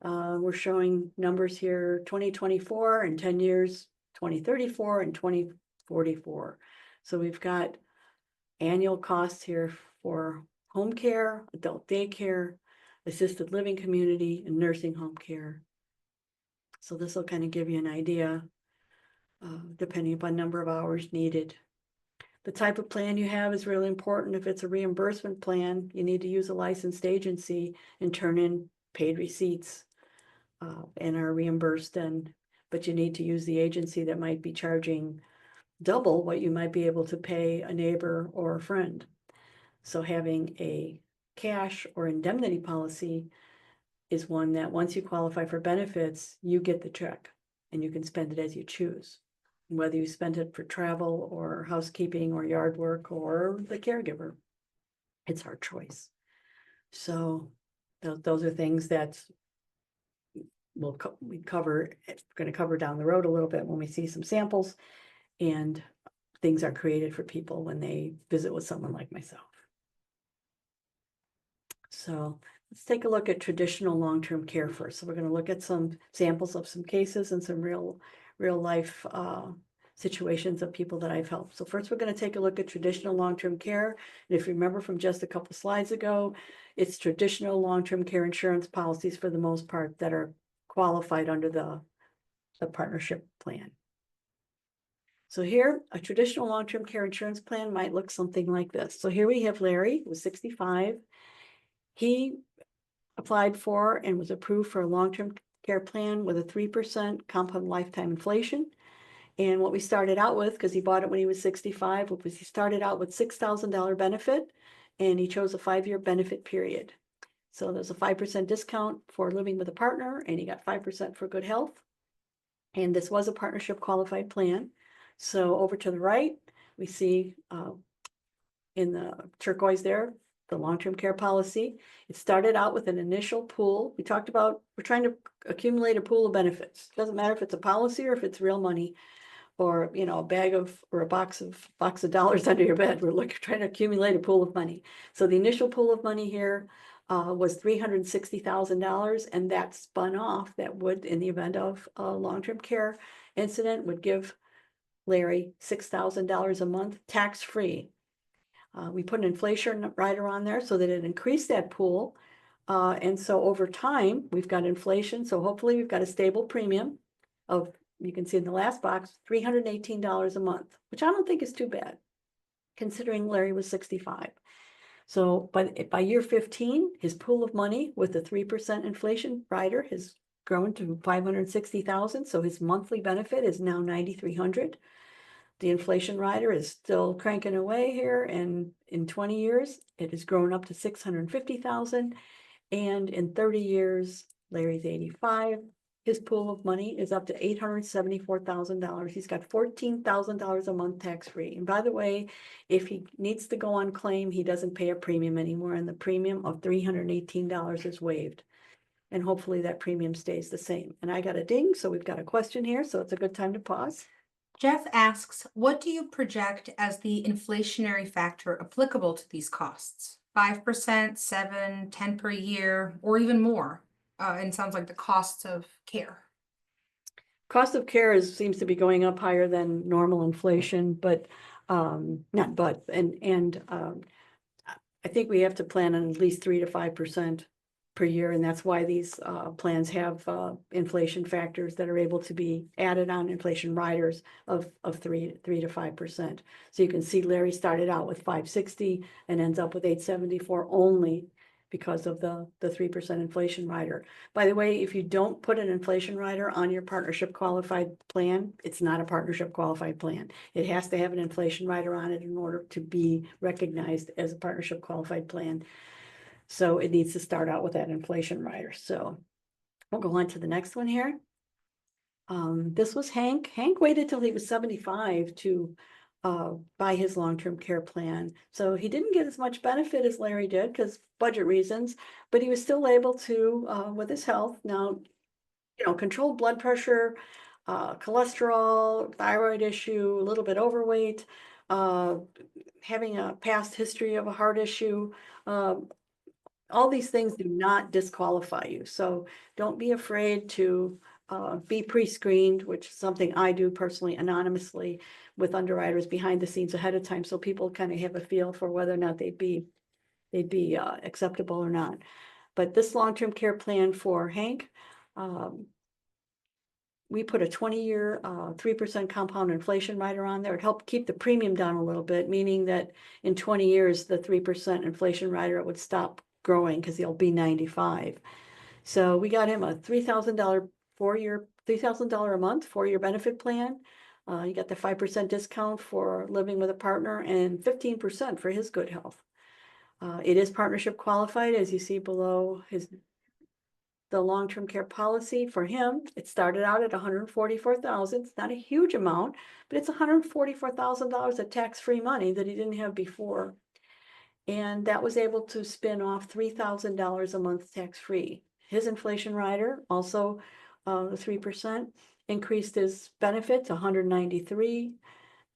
We're showing numbers here, 2024 and 10 years, 2034 and 2044. So we've got annual costs here for home care, adult daycare, assisted living community, and nursing home care. So this will kind of give you an idea, depending upon number of hours needed. The type of plan you have is really important. If it's a reimbursement plan, you need to use a licensed agency and turn in paid receipts and are reimbursed then, but you need to use the agency that might be charging double what you might be able to pay a neighbor or a friend. So having a cash or indemnity policy is one that once you qualify for benefits, you get the check and you can spend it as you choose. Whether you spend it for travel or housekeeping or yard work or the caregiver, it's our choice. So those are things that we're going to cover down the road a little bit when we see some samples, and things are created for people when they visit with someone like myself. So let's take a look at traditional long-term care first. So we're going to look at some samples of some cases and some real life situations of people that I've helped. So first we're going to take a look at traditional long-term care. And if you remember from just a couple slides ago, it's traditional long-term care insurance policies for the most part that are qualified under the partnership plan. So here, a traditional long-term care insurance plan might look something like this. So here we have Larry, who was 65. He applied for and was approved for a long-term care plan with a 3% compound lifetime inflation. And what we started out with, because he bought it when he was 65, was he started out with $6,000 benefit, and he chose a 5-year benefit period. So there's a 5% discount for living with a partner, and he got 5% for good health. And this was a partnership qualified plan. So over to the right, we see in the turquoise there, the long-term care policy. It started out with an initial pool. We talked about, we're trying to accumulate a pool of benefits. Doesn't matter if it's a policy or if it's real money, or, you know, a bag of, or a box of dollars under your bed. We're trying to accumulate a pool of money. So the initial pool of money here was $360,000, and that spun off. That would, in the event of a long-term care incident, would give Larry $6,000 a month, tax-free. We put an inflation rider on there so that it increased that pool. And so over time, we've got inflation. So hopefully we've got a stable premium of, you can see in the last box, $318 a month, which I don't think is too bad, considering Larry was 65. So by year 15, his pool of money with the 3% inflation rider has grown to 560,000. So his monthly benefit is now 9,300. The inflation rider is still cranking away here, and in 20 years, it has grown up to 650,000. And in 30 years, Larry's 85. His pool of money is up to $874,000. He's got $14,000 a month tax-free. And by the way, if he needs to go on claim, he doesn't pay a premium anymore, and the premium of $318 is waived. And hopefully that premium stays the same. And I got a ding, so we've got a question here, so it's a good time to pause. Jeff asks, what do you project as the inflationary factor applicable to these costs? 5%, 7, 10 per year, or even more? And sounds like the costs of care. Cost of care seems to be going up higher than normal inflation, but not but, and I think we have to plan on at least 3 to 5% per year, and that's why these plans have inflation factors that are able to be added on, inflation riders of 3 to 5%. So you can see Larry started out with 560 and ends up with 874 only because of the 3% inflation rider. By the way, if you don't put an inflation rider on your partnership qualified plan, it's not a partnership qualified plan. It has to have an inflation rider on it in order to be recognized as a partnership qualified plan. So it needs to start out with that inflation rider. So we'll go on to the next one here. This was Hank. Hank waited till he was 75 to buy his long-term care plan. So he didn't get as much benefit as Larry did because budget reasons, but he was still able to, with his health. Now, controlled blood pressure, cholesterol, thyroid issue, a little bit overweight, having a past history of a heart issue, all these things do not disqualify you. So don't be afraid to be pre-screened, which is something I do personally anonymously with underwriters behind the scenes ahead of time, so people kind of have a feel for whether or not they'd be acceptable or not. But this long-term care plan for Hank, we put a 20-year 3% compound inflation rider on there. It helped keep the premium down a little bit, meaning that in 20 years, the 3% inflation rider, it would stop growing because he'll be 95. So we got him a $3,000 $3,000 a month 4-year benefit plan. You got the 5% discount for living with a partner and 15% for his good health. It is partnership qualified, as you see below the long-term care policy for him. It started out at $144,000. It's not a huge amount, but it's $144,000 of tax-free money that he didn't have before. And that was able to spin off $3,000 a month tax-free. His inflation rider, also the 3%, increased his benefit to $193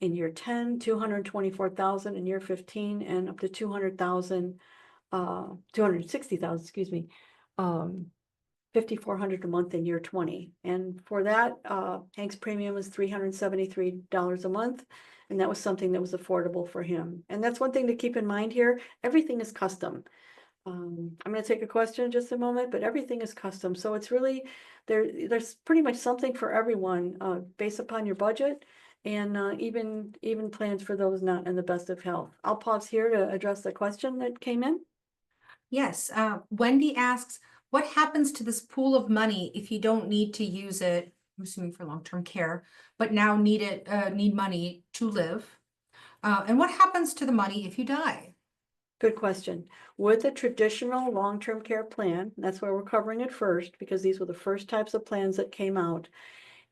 in year 10, $224,000 in year 15, and up to $260,000, excuse me, $5,400 a month in year 20. And for that, Hank's premium was $373 a month. And that was something that was affordable for him. And that's one thing to keep in mind here. Everything is custom. I'm going to take a question in just a moment, but everything is custom. So it's really, there's pretty much something for everyone based upon your budget, and even plans for those not in the best of health. I'll pause here to address the question that came in. Yes, Wendy asks, what happens to this pool of money if you don't need to use it, I'm assuming for long-term care, but now need money to live? And what happens to the money if you die? Good question. With a traditional long-term care plan, that's why we're covering it first, because these were the first types of plans that came out.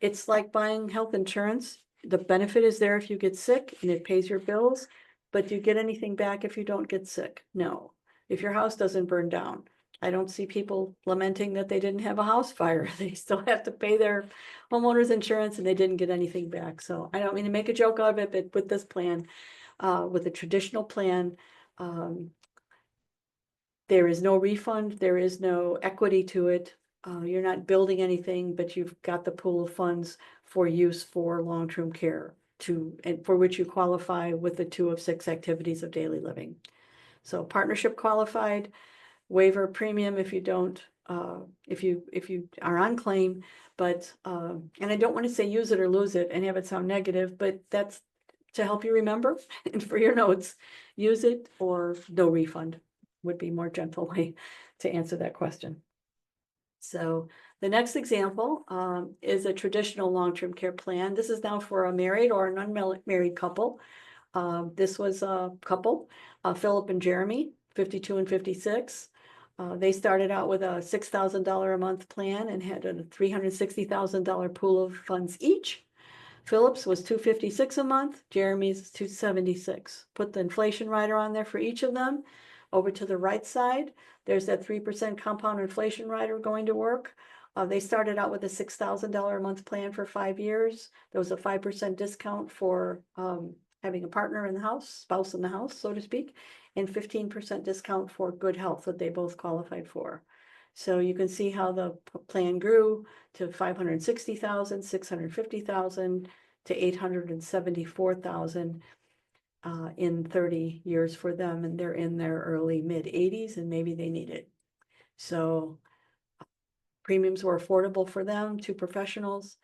It's like buying health insurance. The benefit is there if you get sick and it pays your bills, but do you get anything back if you don't get sick? No. If your house doesn't burn down, I don't see people lamenting that they didn't have a house fire. They still have to pay their homeowner's insurance and they didn't get anything back. So I don't mean to make a joke of it, but with this plan, with a traditional plan, there is no refund, there is no equity to it. You're not building anything, but you've got the pool of funds for use for long-term care and for which you qualify with the 2 of 6 activities of daily living. So partnership qualified, waiver premium if you don't, if you are on claim, but and I don't want to say use it or lose it and have it sound negative, but that's to help you remember and for your notes, use it or no refund would be more gentle way to answer that question. So the next example is a traditional long-term care plan. This is now for a married or an unmarried couple. This was a couple, Philip and Jeremy, 52 and 56. They started out with a $6,000 a month plan and had a $360,000 pool of funds each. Phillips was $256 a month, Jeremy's $276. Put the inflation rider on there for each of them. Over to the right side, there's that 3% compound inflation rider going to work. They started out with a $6,000 a month plan for 5 years. There was a 5% discount for having a partner in the house, spouse in the house, so to speak, and 15% discount for good health that they both qualified for. So you can see how the plan grew to 560,000, 650,000 to 874,000 in 30 years for them, and they're in their early mid-80s and maybe they need it. So premiums were affordable for them, 2 professionals.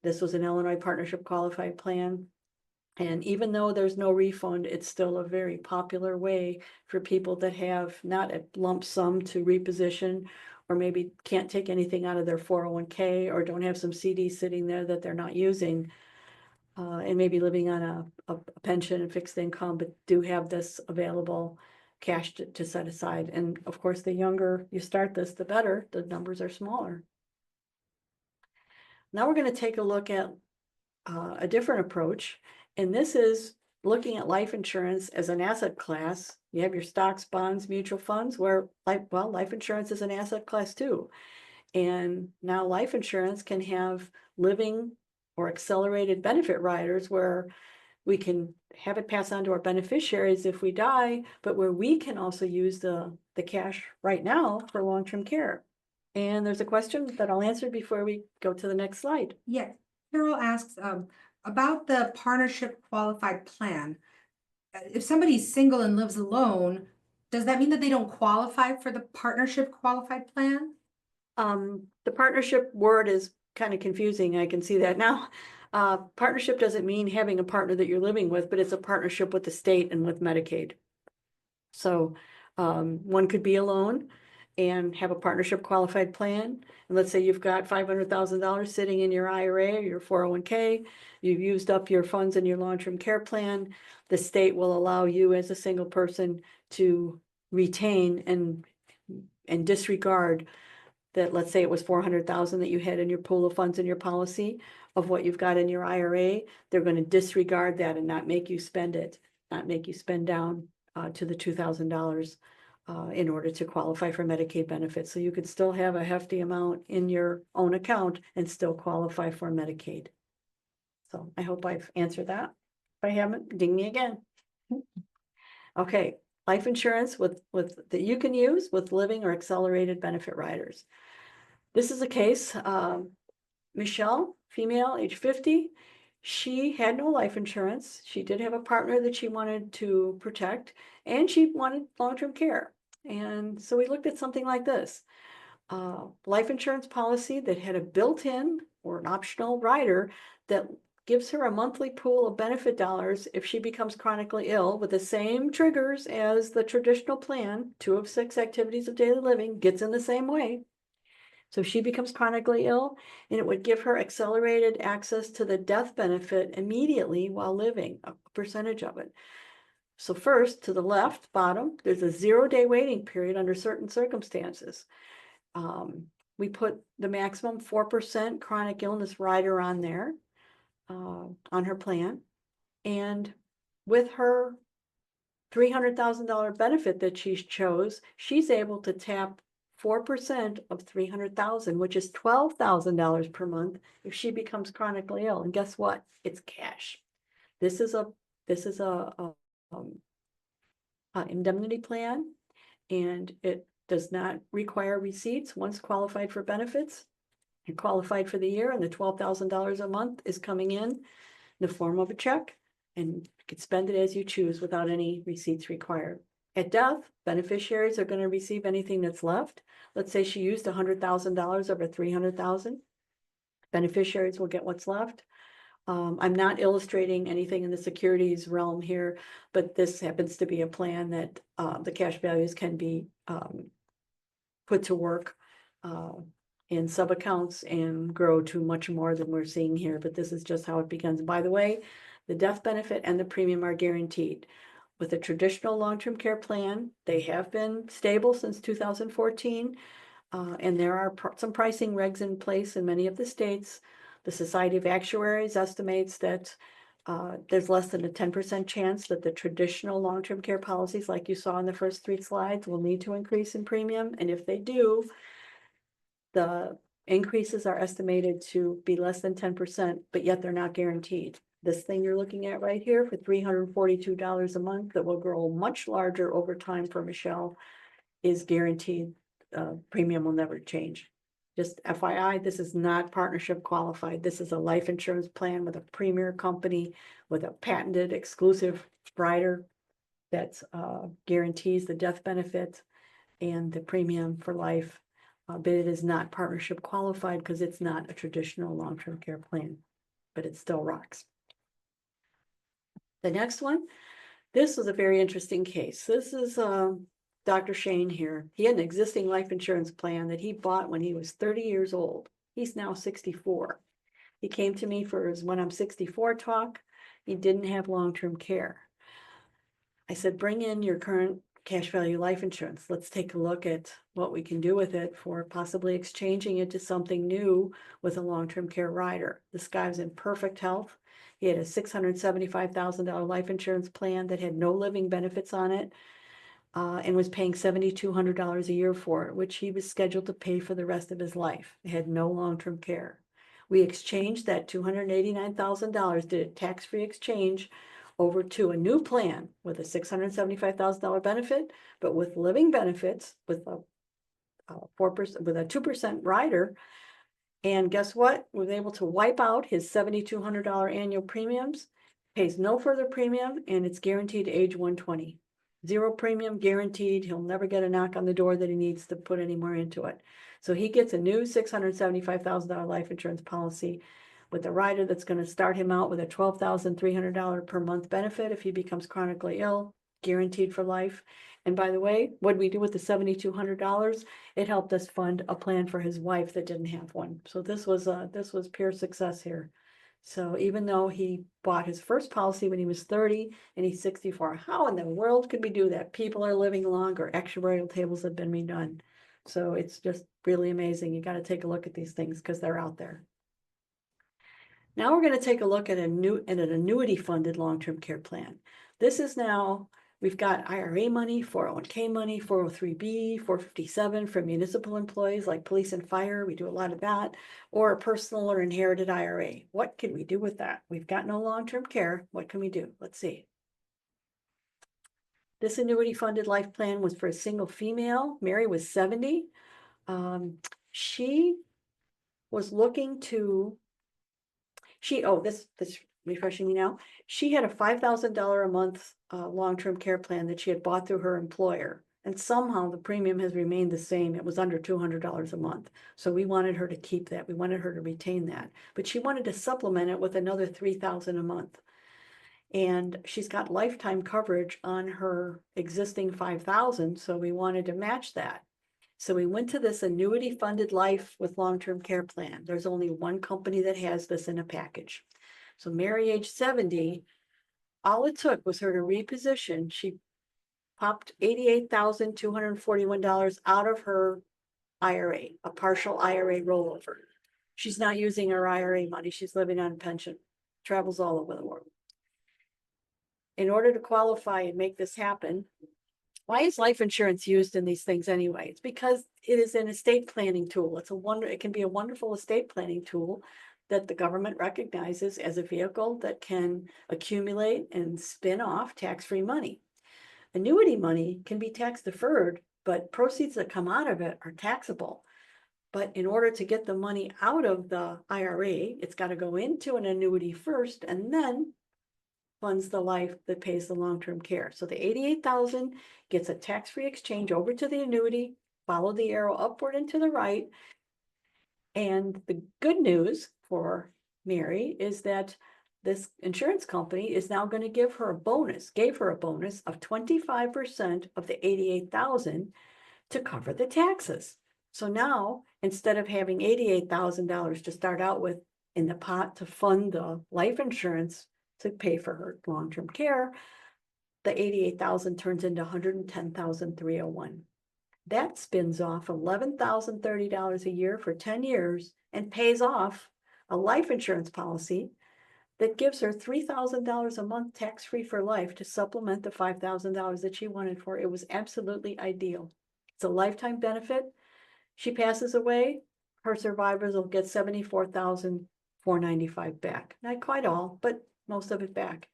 This was an Illinois Partnership Qualified Plan. And even though there's no refund, it's still a very popular way for people that have not a lump sum to reposition, or maybe can't take anything out of their 401k, or don't have some CDs sitting there that they're not using, and maybe living on a pension and fixed income, but do have this available cash to set aside. And of course, the younger you start this, the better. The numbers are smaller. Now we're going to take a look at a different approach. And this is looking at life insurance as an asset class. You have your stocks, bonds, mutual funds, where life insurance is an asset class too. And now life insurance can have living or accelerated benefit riders where we can have it pass on to our beneficiaries if we die, but where we can also use the cash right now for long-term care. And there's a question that I'll answer before we go to the next slide. Yeah, Carol asks about the partnership qualified plan. If somebody's single and lives alone, does that mean that they don't qualify for the partnership qualified plan? The partnership word is kind of confusing. I can see that now. Partnership doesn't mean having a partner that you're living with, but it's a partnership with the state and with Medicaid. So one could be alone and have a partnership qualified plan. And let's say you've got $500,000 sitting in your IRA or your 401k, you've used up your funds in your long-term care plan. The state will allow you as a single person to retain and disregard that. Let's say it was 400,000 that you had in your pool of funds in your policy of what you've got in your IRA. They're going to disregard that and not make you spend it, not make you spend down to the $2,000 in order to qualify for Medicaid benefits. So you could still have a hefty amount in your own account and still qualify for Medicaid. So I hope I've answered that. If I haven't, ding me again. Okay, life insurance with that you can use with living or accelerated benefit riders. This is a case, Michelle, female, age 50. She had no life insurance. She did have a partner that she wanted to protect, and she wanted long-term care. And so we looked at something like this. Life insurance policy that had a built-in or an optional rider that gives her a monthly pool of benefit dollars if she becomes chronically ill, with the same triggers as the traditional plan. 2 of 6 activities of daily living gets in the same way. So she becomes chronically ill, and it would give her accelerated access to the death benefit immediately while living, a percentage of it. So first, to the left bottom, there's a 0-day waiting period under certain circumstances. We put the maximum 4% chronic illness rider on there, on her plan. And with her $300,000 benefit that she chose, she's able to tap 4% of 300,000, which is $12,000 per month if she becomes chronically ill. And guess what? It's cash. This is a indemnity plan, and it does not require receipts. Once qualified for benefits, you're qualified for the year, and the $12,000 a month is coming in the form of a check, and you can spend it as you choose without any receipts required. At death, beneficiaries are going to receive anything that's left. Let's say she used $100,000 over $300,000. Beneficiaries will get what's left. I'm not illustrating anything in the securities realm here, but this happens to be a plan that the cash values can be put to work in sub-accounts and grow to much more than we're seeing here, but this is just how it begins. By the way, the death benefit and the premium are guaranteed. With a traditional long-term care plan, they have been stable since 2014, and there are some pricing regs in place in many of the states. The Society of Actuaries estimates that there's less than a 10% chance that the traditional long-term care policies, like you saw in the first 3 slides, will need to increase in premium. And if they do, the increases are estimated to be less than 10%, but yet they're not guaranteed. This thing you're looking at right here for $342 a month that will grow much larger over time for Michelle is guaranteed. Premium will never change. Just FYI, this is not partnership qualified. This is a life insurance plan with a premier company with a patented exclusive rider that guarantees the death benefit and the premium for life. But it is not partnership qualified because it's not a traditional long-term care plan, but it still rocks. The next one, this was a very interesting case. This is Dr. Shane here. He had an existing life insurance plan that he bought when he was 30 years old. He's now 64. He came to me for his When I'm 64 talk. He didn't have long-term care. I said, bring in your current cash value life insurance. Let's take a look at what we can do with it for possibly exchanging it to something new with a long-term care rider. This guy was in perfect health. He had a $675,000 life insurance plan that had no living benefits on it, and was paying $7,200 a year for it, which he was scheduled to pay for the rest of his life. He had no long-term care. We exchanged that $289,000, did a tax-free exchange over to a new plan with a $675,000 benefit, but with living benefits, with a 4%, with a 2% rider. And guess what? We were able to wipe out his $7,200 annual premiums, pays no further premium, and it's guaranteed to age 120. 0 premium guaranteed. He'll never get a knock on the door that he needs to put any more into it. So he gets a new $675,000 life insurance policy with a rider that's going to start him out with a $12,300 per month benefit if he becomes chronically ill, guaranteed for life. And by the way, what we do with the $7,200, it helped us fund a plan for his wife that didn't have one. So this was pure success here. So even though he bought his first policy when he was 30 and he's 64, how in the world could we do that? People are living longer. Actuarial tables have been redone. So it's just really amazing. You got to take a look at these things because they're out there. Now we're going to take a look at an annuity funded long-term care plan. This is now, we've got IRA money, 401k money, 403b, 457 for municipal employees like police and fire. We do a lot of that, or a personal or inherited IRA. What can we do with that? We've got no long-term care. What can we do? Let's see. This annuity funded life plan was for a single female. Mary was 70. She was looking to, this refreshing me now. She had a $5,000 a month long-term care plan that she had bought through her employer. And somehow the premium has remained the same. It was under $200 a month. So we wanted her to keep that. We wanted her to retain that. But she wanted to supplement it with another $3,000 a month. And she's got lifetime coverage on her existing $5,000. So we wanted to match that. So we went to this annuity funded life with long-term care plan. There's only one company that has this in a package. So Mary, age 70, all it took was her to reposition. She popped $88,241 out of her IRA, a partial IRA rollover. She's not using her IRA money. She's living on a pension, travels all over the world. In order to qualify and make this happen, why is life insurance used in these things anyway? It's because it is an estate planning tool. It can be a wonderful estate planning tool that the government recognizes as a vehicle that can accumulate and spin off tax-free money. Annuity money can be tax deferred, but proceeds that come out of it are taxable. But in order to get the money out of the IRA, it's got to go into an annuity first and then funds the life that pays the long-term care. So the $88,000 gets a tax-free exchange over to the annuity, follow the arrow upward and to the right. And the good news for Mary is that this insurance company is now going to gave her a bonus of 25% of the 88,000 to cover the taxes. So now, instead of having $88,000 to start out with in the pot to fund the life insurance to pay for her long-term care, the 88,000 turns into 110,301. That spins off $11,030 a year for 10 years and pays off a life insurance policy that gives her $3,000 a month tax-free for life to supplement the $5,000 that she wanted for. It was absolutely ideal. It's a lifetime benefit. She passes away, her survivors will get $74,495 back. Not quite all, but most of it back.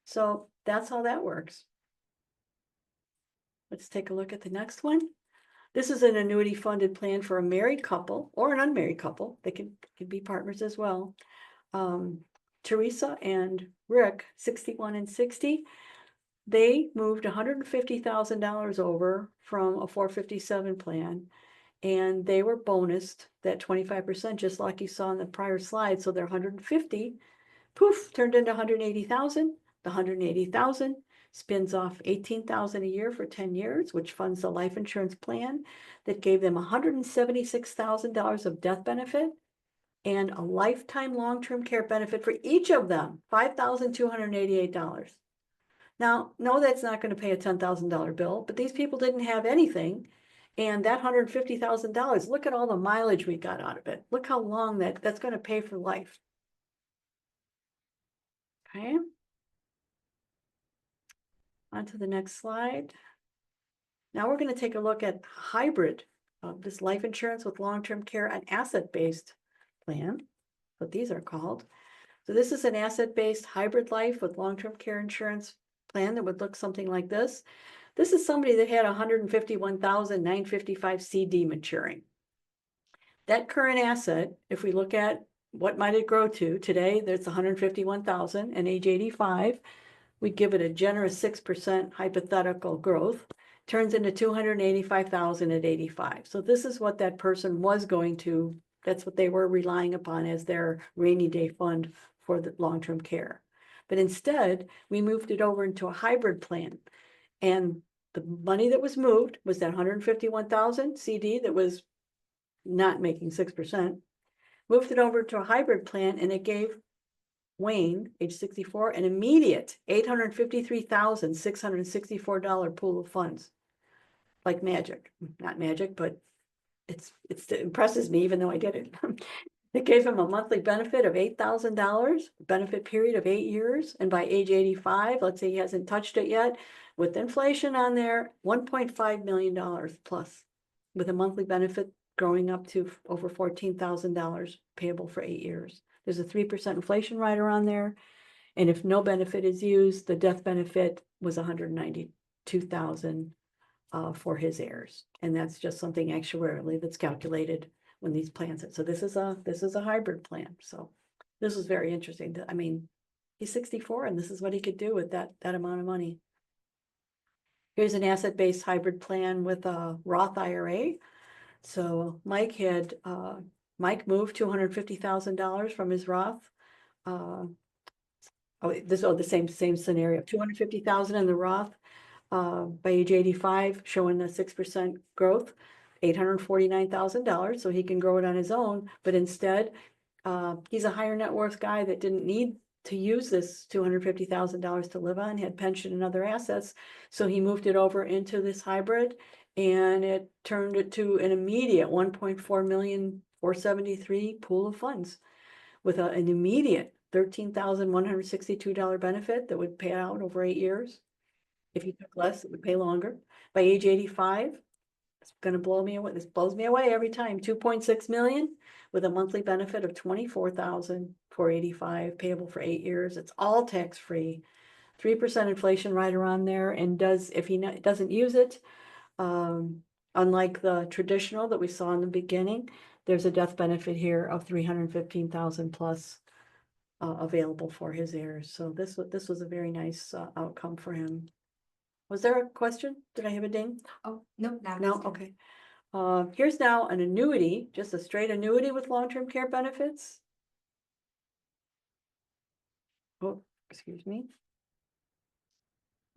So that's how that works. Let's take a look at the next one. This is an annuity funded plan for a married couple or an unmarried couple. They can be partners as well. Teresa and Rick, 61 and 60, they moved $150,000 over from a 457 plan, and they were bonused that 25%, just like you saw in the prior slide. So their 150, poof, turned into 180,000. The 180,000 spins off 18,000 a year for 10 years, which funds the life insurance plan that gave them $176,000 of death benefit and a lifetime long-term care benefit for each of them, $5,288. Now, no, that's not going to pay a $10,000 bill, but these people didn't have anything. And that $150,000, look at all the mileage we got out of it. Look how long that's going to pay for life. Okay. On to the next slide. Now we're going to take a look at hybrid of this life insurance with long-term care, an asset-based plan, what these are called. So this is an asset-based hybrid life with long-term care insurance plan that would look something like this. This is somebody that had 151,955 CD maturing. That current asset, if we look at what might it grow to today, there's 151,000 and age 85, we give it a generous 6% hypothetical growth, turns into 285,000 at 85. So this is what that person was going to, that's what they were relying upon as their rainy day fund for the long-term care. But instead, we moved it over into a hybrid plan. And the money that was moved was that 151,000 CD that was not making 6%, moved it over to a hybrid plan, and it gave Wayne, age 64, an immediate $853,664 pool of funds. Like magic. Not magic, but it impresses me even though I did it. It gave him a monthly benefit of $8,000, benefit period of 8 years, and by age 85, let's say he hasn't touched it yet, with inflation on there, $1.5 million plus, with a monthly benefit growing up to over $14,000 payable for 8 years. There's a 3% inflation rider on there. And if no benefit is used, the death benefit was $192,000 for his heirs. And that's just something actuarially that's calculated when these plans it. So this is a hybrid plan. So this is very interesting. I mean, he's 64 and this is what he could do with that amount of money. Here's an asset-based hybrid plan with a Roth IRA. So Mike moved $250,000 from his Roth. The same scenario, 250,000 in the Roth by age 85, showing a 6% growth, $849,000, so he can grow it on his own. But instead, he's a higher net worth guy that didn't need to use this $250,000 to live on, had pension and other assets. So he moved it over into this hybrid, and it turned it to an immediate $1.4million473 pool of funds with an immediate $13,162 benefit that would pay out over 8 years. If you took less, it would pay longer. By age 85, it's going to blow me away. This blows me away every time. 2.6 million with a monthly benefit of 24,485 payable for 8 years. It's all tax-free. 3% inflation rider on there, and if he doesn't use it, unlike the traditional that we saw in the beginning, there's a death benefit here of 315,000 plus available for his heirs. So this was a very nice outcome for him. Was there a question? Did I have a ding? Oh, no, not No, okay. Here's now an annuity, just a straight annuity with long-term care benefits. oh, excuse me.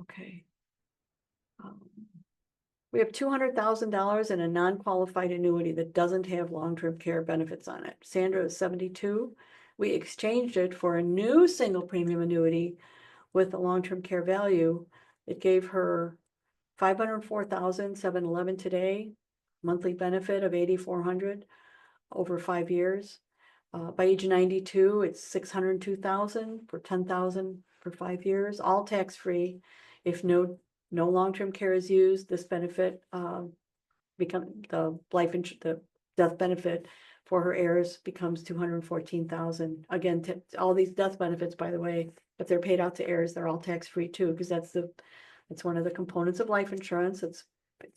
Okay. We have $200,000 in a non-qualified annuity that doesn't have long-term care benefits on it. Sandra is 72. We exchanged it for a new single premium annuity with a long-term care value. It gave her $504,711 today, monthly benefit of $8,400 over 5 years. By age 92, it's $602,000 for $10,000 for 5 years, all tax-free. If no long-term care is used, this benefit become the death benefit for her heirs becomes $214,000. Again, all these death benefits, by the way, if they're paid out to heirs, they're all tax-free too, because it's one of the components of life insurance. It's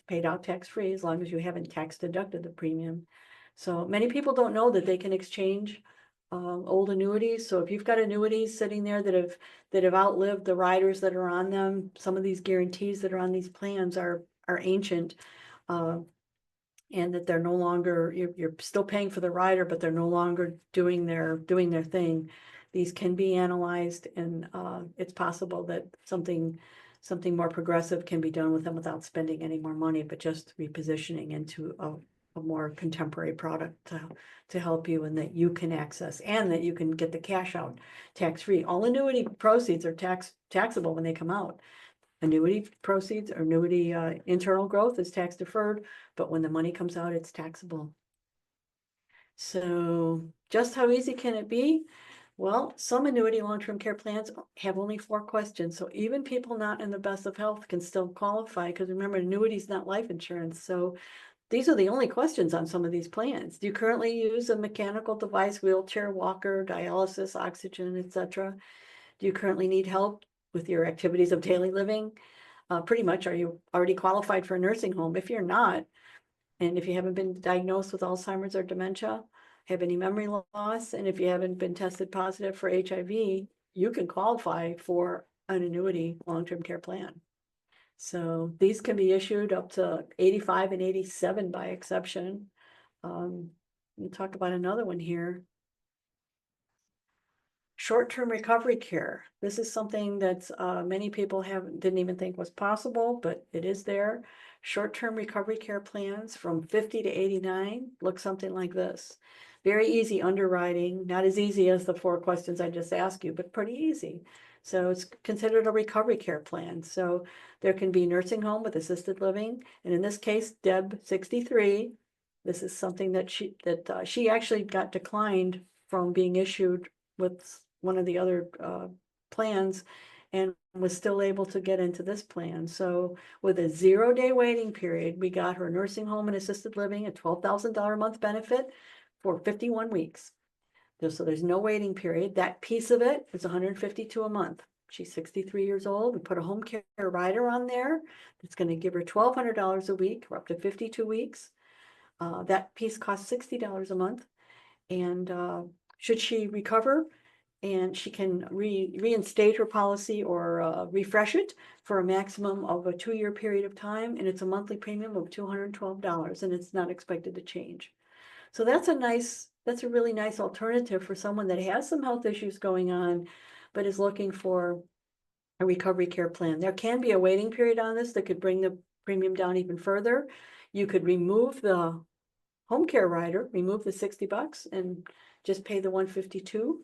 paid out tax-free as long as you haven't tax deducted the premium. So many people don't know that they can exchange old annuities. So if you've got annuities sitting there that have outlived the riders that are on them, some of these guarantees that are on these plans are ancient, and that they're no longer, you're still paying for the rider, but they're no longer doing their thing. These can be analyzed, and it's possible that something more progressive can be done with them without spending any more money, but just repositioning into a more contemporary product to help you, and that you can access, and that you can get the cash out tax-free. All annuity proceeds are taxable when they come out. Annuity proceeds or annuity internal growth is tax deferred, but when the money comes out, it's taxable. So just how easy can it be? Well, some annuity long-term care plans have only 4 questions. So even people not in the best of health can still qualify, because remember, annuity is not life insurance. So these are the only questions on some of these plans. Do you currently use a mechanical device, wheelchair, walker, dialysis, oxygen, etc.? Do you currently need help with your activities of daily living? Pretty much, are you already qualified for a nursing home? If you're not, and if you haven't been diagnosed with Alzheimer's or dementia, have any memory loss, and if you haven't been tested positive for HIV, you can qualify for an annuity long-term care plan. So these can be issued up to 85 and 87 by exception. We'll talk about another one here. Short-term recovery care. This is something that many people didn't even think was possible, but it is there. Short-term recovery care plans from 50 to 89 look something like this. Very easy underwriting, not as easy as the 4 questions I just asked you, but pretty easy. So it's considered a recovery care plan. So there can be nursing home with assisted living, and in this case, Deb, 63. This is something that she actually got declined from being issued with one of the other plans, and was still able to get into this plan. So with a 0-day waiting period, we got her nursing home and assisted living, a $12,000 a month benefit for 51 weeks. So there's no waiting period. That piece of it is $152 a month. She's 63 years old. We put a home care rider on there that's going to give her $1,200 a week for up to 52 weeks. That piece costs $60 a month. And should she recover, and she can reinstate her policy or refresh it for a maximum of a 2-year period of time, and it's a monthly premium of $212, and it's not expected to change. So that's a really nice alternative for someone that has some health issues going on, but is looking for a recovery care plan. There can be a waiting period on this that could bring the premium down even further. You could remove the home care rider, remove the $60 and just pay the $152.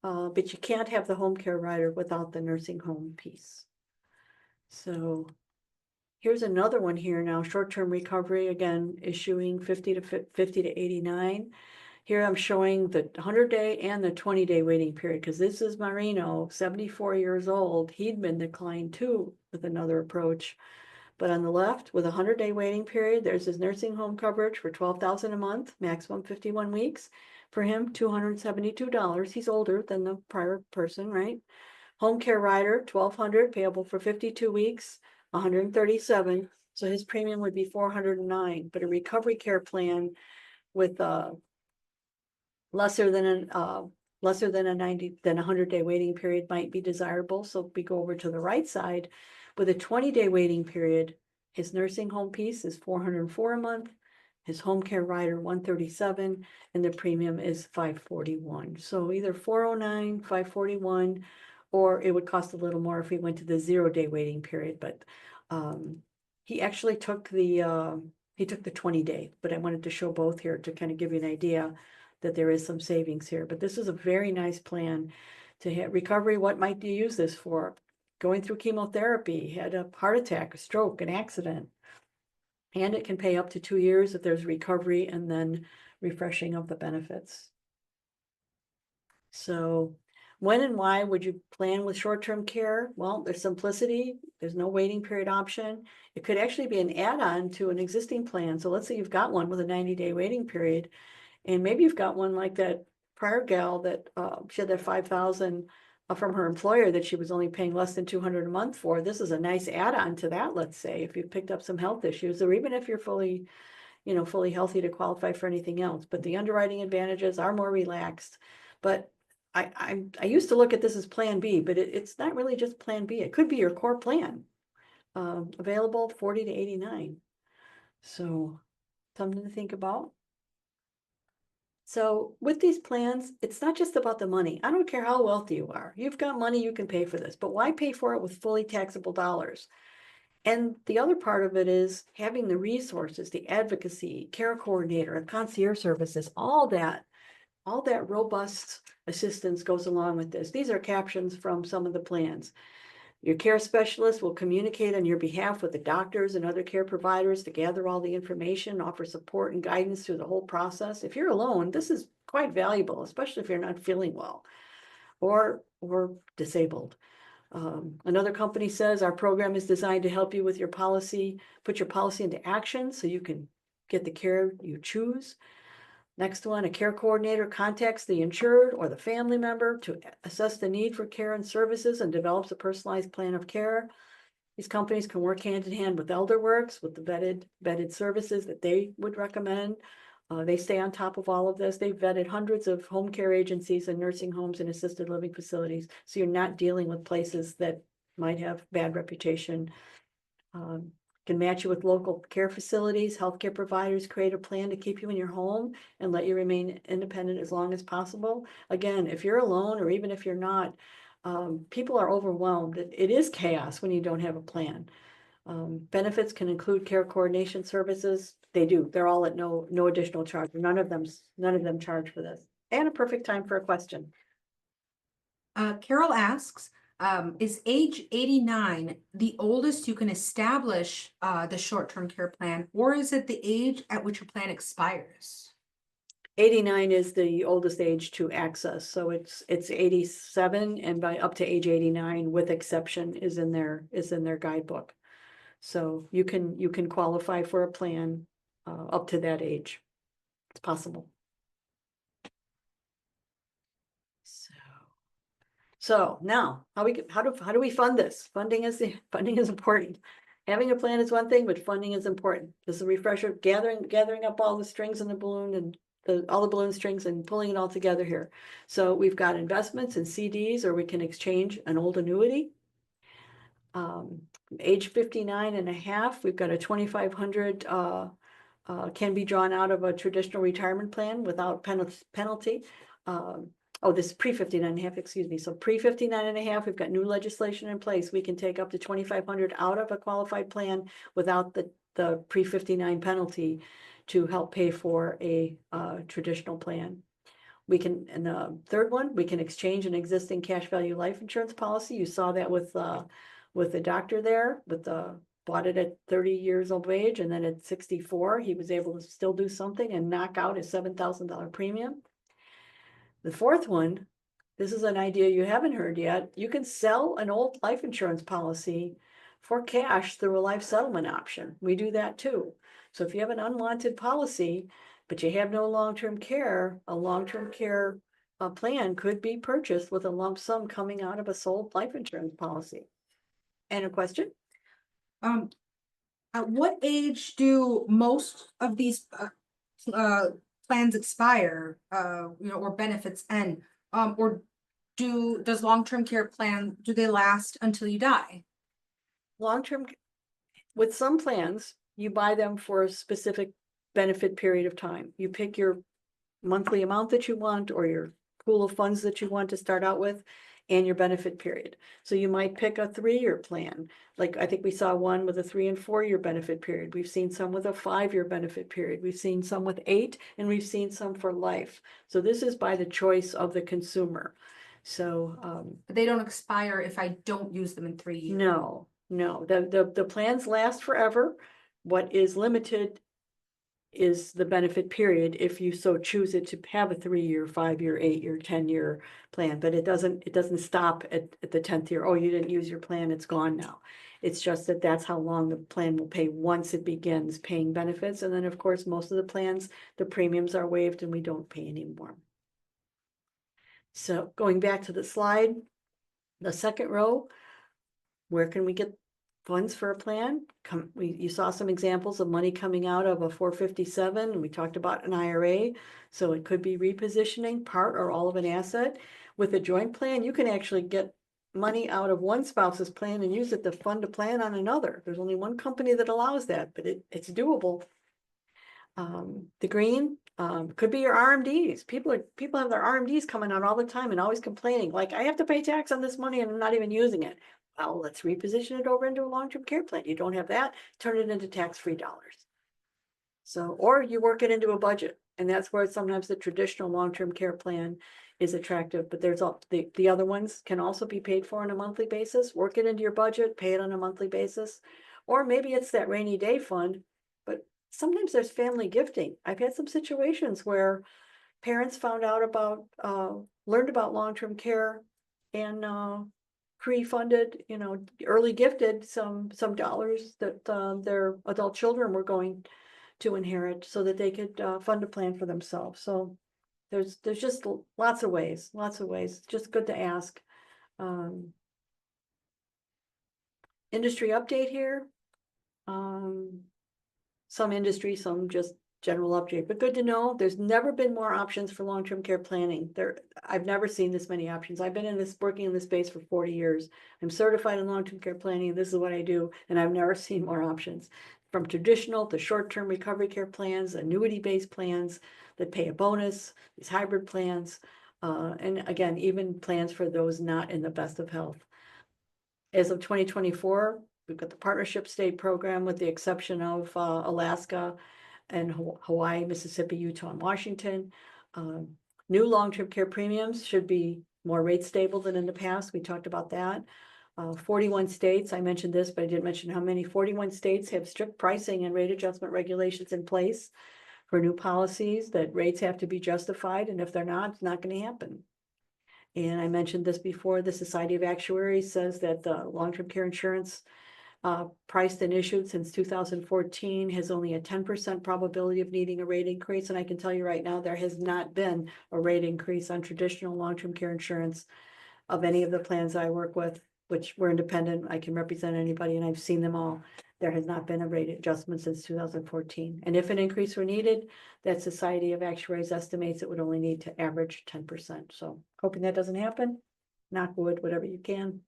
But you can't have the home care rider without the nursing home piece. So here's another one here now, short-term recovery, again, issuing 50 to 89. Here I'm showing the 100-day and the 20-day waiting period, because this is Marino, 74 years old. He'd been declined too with another approach. But on the left, with a 100-day waiting period, there's his nursing home coverage for $12,000 a month, maximum 51 weeks. For him, $272. He's older than the prior person, right? Home care rider, $1,200, payable for 52 weeks, $137. So his premium would be $409. But a recovery care plan with lesser than a 100-day waiting period might be desirable. So we go over to the right side. With a 20-day waiting period, his nursing home piece is $404 a month. his home care rider $137, and the premium is $541. So either $409, $541, or it would cost a little more if we went to the 0-day waiting period. But he actually took the 20-day, but I wanted to show both here to kind of give you an idea that there is some savings here. But this is a very nice plan to hit recovery. What might you use this for? Going through chemotherapy, had a heart attack, a stroke, an accident. And it can pay up to 2 years if there's recovery and then refreshing of the benefits. So when and why would you plan with short-term care? Well, there's simplicity. There's no waiting period option. It could actually be an add-on to an existing plan. So let's say you've got one with a 90-day waiting period, and maybe you've got one like that prior gal that she had that $5,000 from her employer that she was only paying less than $200 a month for. This is a nice add-on to that, let's say, if you picked up some health issues, or even if you're fully healthy to qualify for anything else. But the underwriting advantages are more relaxed. But I used to look at this as Plan B, but it's not really just Plan B. It could be your core plan, available 40 to 89. So something to think about. So with these plans, it's not just about the money. I don't care how wealthy you are. You've got money, you can pay for this, but why pay for it with fully taxable dollars? And the other part of it is having the resources, the advocacy, care coordinator, and concierge services, all that robust assistance goes along with this. These are captions from some of the plans. Your care specialist will communicate on your behalf with the doctors and other care providers to gather all the information, offer support and guidance through the whole process. If you're alone, this is quite valuable, especially if you're not feeling well or disabled. Another company says our program is designed to help you with your policy, put your policy into action so you can get the care you choose. Next one, a care coordinator contacts the insured or the family member to assess the need for care and services and develops a personalized plan of care. These companies can work hand in hand with Elderwerks, with the vetted services that they would recommend. They stay on top of all of this. They've vetted hundreds of home care agencies and nursing homes and assisted living facilities. So you're not dealing with places that might have bad reputation. Can match you with local care facilities, healthcare providers, create a plan to keep you in your home and let you remain independent as long as possible. Again, if you're alone or even if you're not, people are overwhelmed. It is chaos when you don't have a plan. Benefits can include care coordination services. They do. They're all at no additional charge. None of them charge for this. And a perfect time for a question. Carol asks, is age 89 the oldest you can establish the short-term care plan, or is it the age at which your plan expires? 89 is the oldest age to access, so it's 87, and by up to age 89 with exception is in their guidebook. So you can qualify for a plan up to that age. It's possible. So now, how do we fund this? Funding is important. Having a plan is one thing, but funding is important. This is a refresher, gathering up all the strings in the balloon and all the balloon strings and pulling it all together here. So we've got investments in CDs, or we can exchange an old annuity. Age 59 and a half, we've got a $2,500 can be drawn out of a traditional retirement plan without penalty. This is pre-59 and a half, excuse me. So pre-59 and a half, we've got new legislation in place. We can take up to $2,500 out of a qualified plan without the pre-59 penalty to help pay for a traditional plan. We can, and the third one, we can exchange an existing cash value life insurance policy. You saw that with the doctor there, bought it at 30 years of age, and then at 64, he was able to still do something and knock out his $7,000 premium. The fourth one, this is an idea you haven't heard yet. You can sell an old life insurance policy for cash through a life settlement option. We do that too. So if you have an unwanted policy, but you have no long-term care, a long-term care plan could be purchased with a lump sum coming out of a sold life insurance policy. And a question? At what age do most of these plans expire, or benefits end? Or does long-term care plan, do they last until you die? Long-term, with some plans, you buy them for a specific benefit period of time. You pick your monthly amount that you want or your pool of funds that you want to start out with and your benefit period. So you might pick a 3-year plan. Like I think we saw one with a 3 and 4-year benefit period. We've seen some with a 5-year benefit period. We've seen some with 8, and we've seen some for life. So this is by the choice of the consumer. So But they don't expire if I don't use them in 3 years. no, the plans last forever. What is limited is the benefit period if you so choose it to have a 3-year, 5-year, 8-year, 10-year plan, but it doesn't stop at the 10th year. Oh, you didn't use your plan, it's gone now. It's just that that's how long the plan will pay once it begins paying benefits. And then of course, most of the plans, the premiums are waived and we don't pay anymore. So going back to the slide, the second row, where can we get funds for a plan? You saw some examples of money coming out of a 457, and we talked about an IRA. So it could be repositioning part or all of an asset. With a joint plan, you can actually get money out of one spouse's plan and use it to fund a plan on another. There's only one company that allows that, but it's doable. The green could be your RMDs. People have their RMDs coming out all the time and always complaining, like, I have to pay tax on this money and I'm not even using it. Well, let's reposition it over into a long-term care plan. You don't have that, turn it into tax-free dollars. So, or you work it into a budget, and that's where sometimes the traditional long-term care plan is attractive, but there's all the other ones can also be paid for on a monthly basis. Work it into your budget, pay it on a monthly basis, or maybe it's that rainy day fund, but sometimes there's family gifting. I've had some situations where parents found out about, learned about long-term care and pre-funded, early gifted some dollars that their adult children were going to inherit so that they could fund a plan for themselves. So there's just lots of ways, It's just good to ask. Industry update here. Some industry, some just general update, but good to know. There's never been more options for long-term care planning. I've never seen this many options. I've been working in this space for 40 years. I'm certified in long-term care planning, and this is what I do, and I've never seen more options. From traditional to short-term recovery care plans, annuity-based plans that pay a bonus, these hybrid plans, and again, even plans for those not in the best of health. As of 2024, we've got the partnership state program with the exception of Alaska and Hawaii, Mississippi, Utah, and Washington. New long-term care premiums should be more rate stable than in the past. We talked about that. 41 states, I mentioned this, but I didn't mention how many. 41 states have strict pricing and rate adjustment regulations in place for new policies that rates have to be justified, and if they're not, it's not going to happen. And I mentioned this before, the Society of Actuaries says that the long-term care insurance priced and issued since 2014 has only a 10% probability of needing a rate increase. And I can tell you right now, there has not been a rate increase on traditional long-term care insurance of any of the plans I work with, which we're independent. I can represent anybody and I've seen them all. There has not been a rate adjustment since 2014. And if an increase were needed, that Society of Actuaries estimates it would only need to average 10%. So hoping that doesn't happen, knock wood, whatever you can.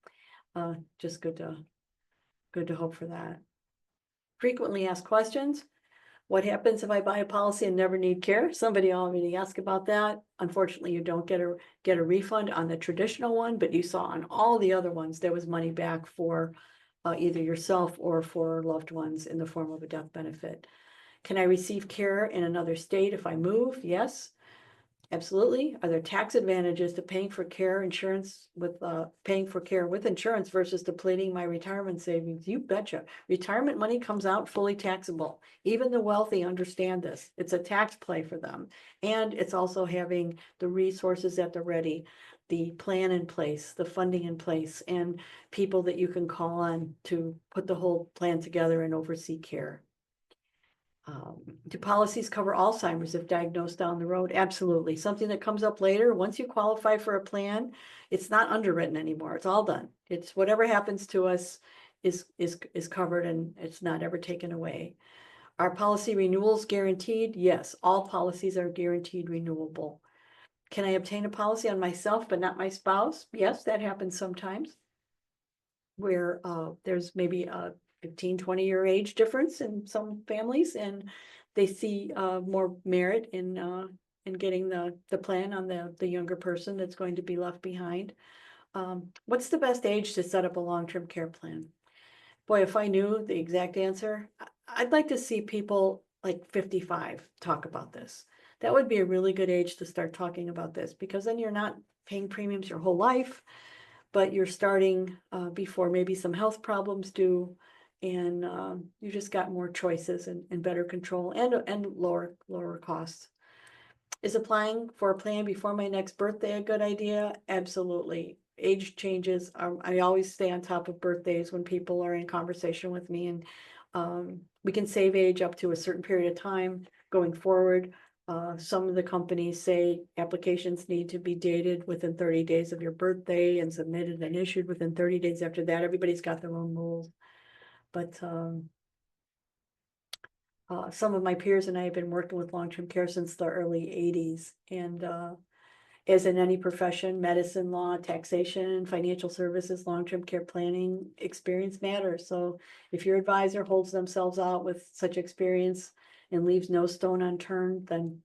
Just good to hope for that. Frequently asked questions. What happens if I buy a policy and never need care? Somebody already asked about that. Unfortunately, you don't get a refund on the traditional one, but you saw on all the other ones, there was money back for either yourself or for loved ones in the form of a death benefit. Can I receive care in another state if I move? Yes. Absolutely. Are there tax advantages to paying for care insurance with paying for care with insurance versus depleting my retirement savings? You betcha. Retirement money comes out fully taxable. Even the wealthy understand this. It's a tax play for them. And it's also having the resources at the ready, the plan in place, the funding in place, and people that you can call on to put the whole plan together and oversee care. Do policies cover Alzheimer's if diagnosed down the road? Absolutely. Something that comes up later. Once you qualify for a plan, it's not underwritten anymore. It's all done. It's whatever happens to us is covered and it's not ever taken away. Are policy renewals guaranteed? Yes, all policies are guaranteed renewable. Can I obtain a policy on myself but not my spouse? Yes, that happens sometimes. Where there's maybe a 15, 20-year age difference in some families, and they see more merit in getting the plan on the younger person that's going to be left behind. What's the best age to set up a long-term care plan? Boy, if I knew the exact answer, I'd like to see people like 55 talk about this. That would be a really good age to start talking about this, because then you're not paying premiums your whole life, but you're starting before maybe some health problems do, and you just got more choices and better control and lower costs. Is applying for a plan before my next birthday a good idea? Absolutely. Age changes. I always stay on top of birthdays when people are in conversation with me, and we can save age up to a certain period of time going forward. Some of the companies say applications need to be dated within 30 days of your birthday and submitted and issued within 30 days after that. Everybody's got their own rules. But some of my peers and I have been working with long-term care since the early 80s. And as in any profession, medicine, law, taxation, financial services, long-term care planning, experience matters. So if your advisor holds themselves out with such experience and leaves no stone unturned, then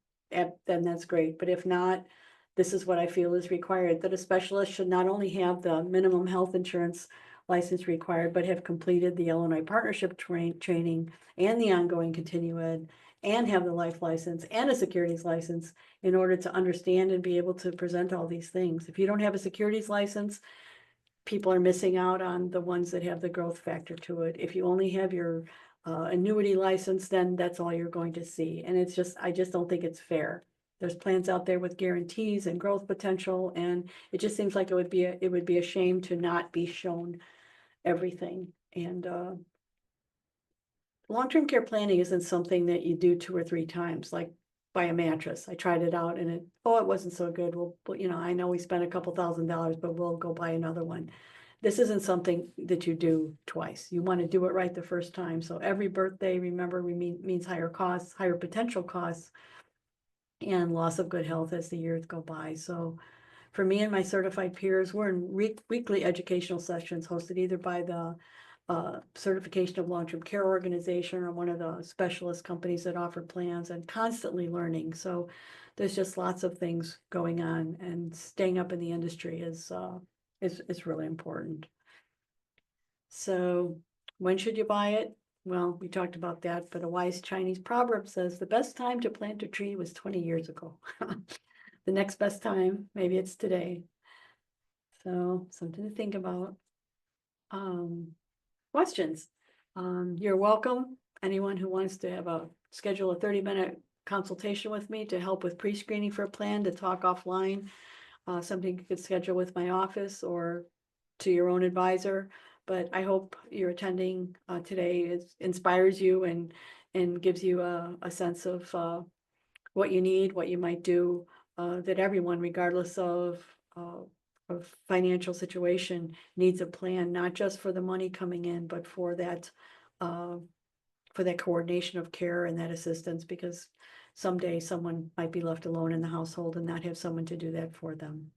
that's great. But if not, this is what I feel is required, that a specialist should not only have the minimum health insurance license required, but have completed the Illinois partnership training and the ongoing continue ed, and have the life license and a securities license in order to understand and be able to present all these things. If you don't have a securities license, people are missing out on the ones that have the growth factor to it. If you only have your annuity license, then that's all you're going to see. And it's just, I just don't think it's fair. There's plans out there with guarantees and growth potential, and it just seems like it would be a shame to not be shown everything. And long-term care planning isn't something that you do 2 or 3 times, like buy a mattress. I tried it out and it wasn't so good. Well, I know we spent a couple $1,000s, but we'll go buy another one. This isn't something that you do twice. You want to do it right the first time. So every birthday, remember, means higher costs, higher potential costs, and loss of good health as the years go by. So for me and my certified peers, we're in weekly educational sessions hosted either by the certification of long-term care organization or one of the specialist companies that offer plans, and constantly learning. So there's just lots of things going on, and staying up in the industry is really important. So when should you buy it? Well, we talked about that, but a wise Chinese proverb says the best time to plant a tree was 20 years ago. The next best time, maybe it's today. So something to think about. Questions? You're welcome. Anyone who wants to schedule a 30-minute consultation with me to help with pre-screening for a plan, to talk offline, something you could schedule with my office or to your own advisor. But I hope your attending today inspires you and gives you a sense of what you need, what you might do, that everyone, regardless of financial situation, needs a plan, not just for the money coming in, but for that coordination of care and that assistance, because someday someone might be left alone in the household and not have someone to do that for them.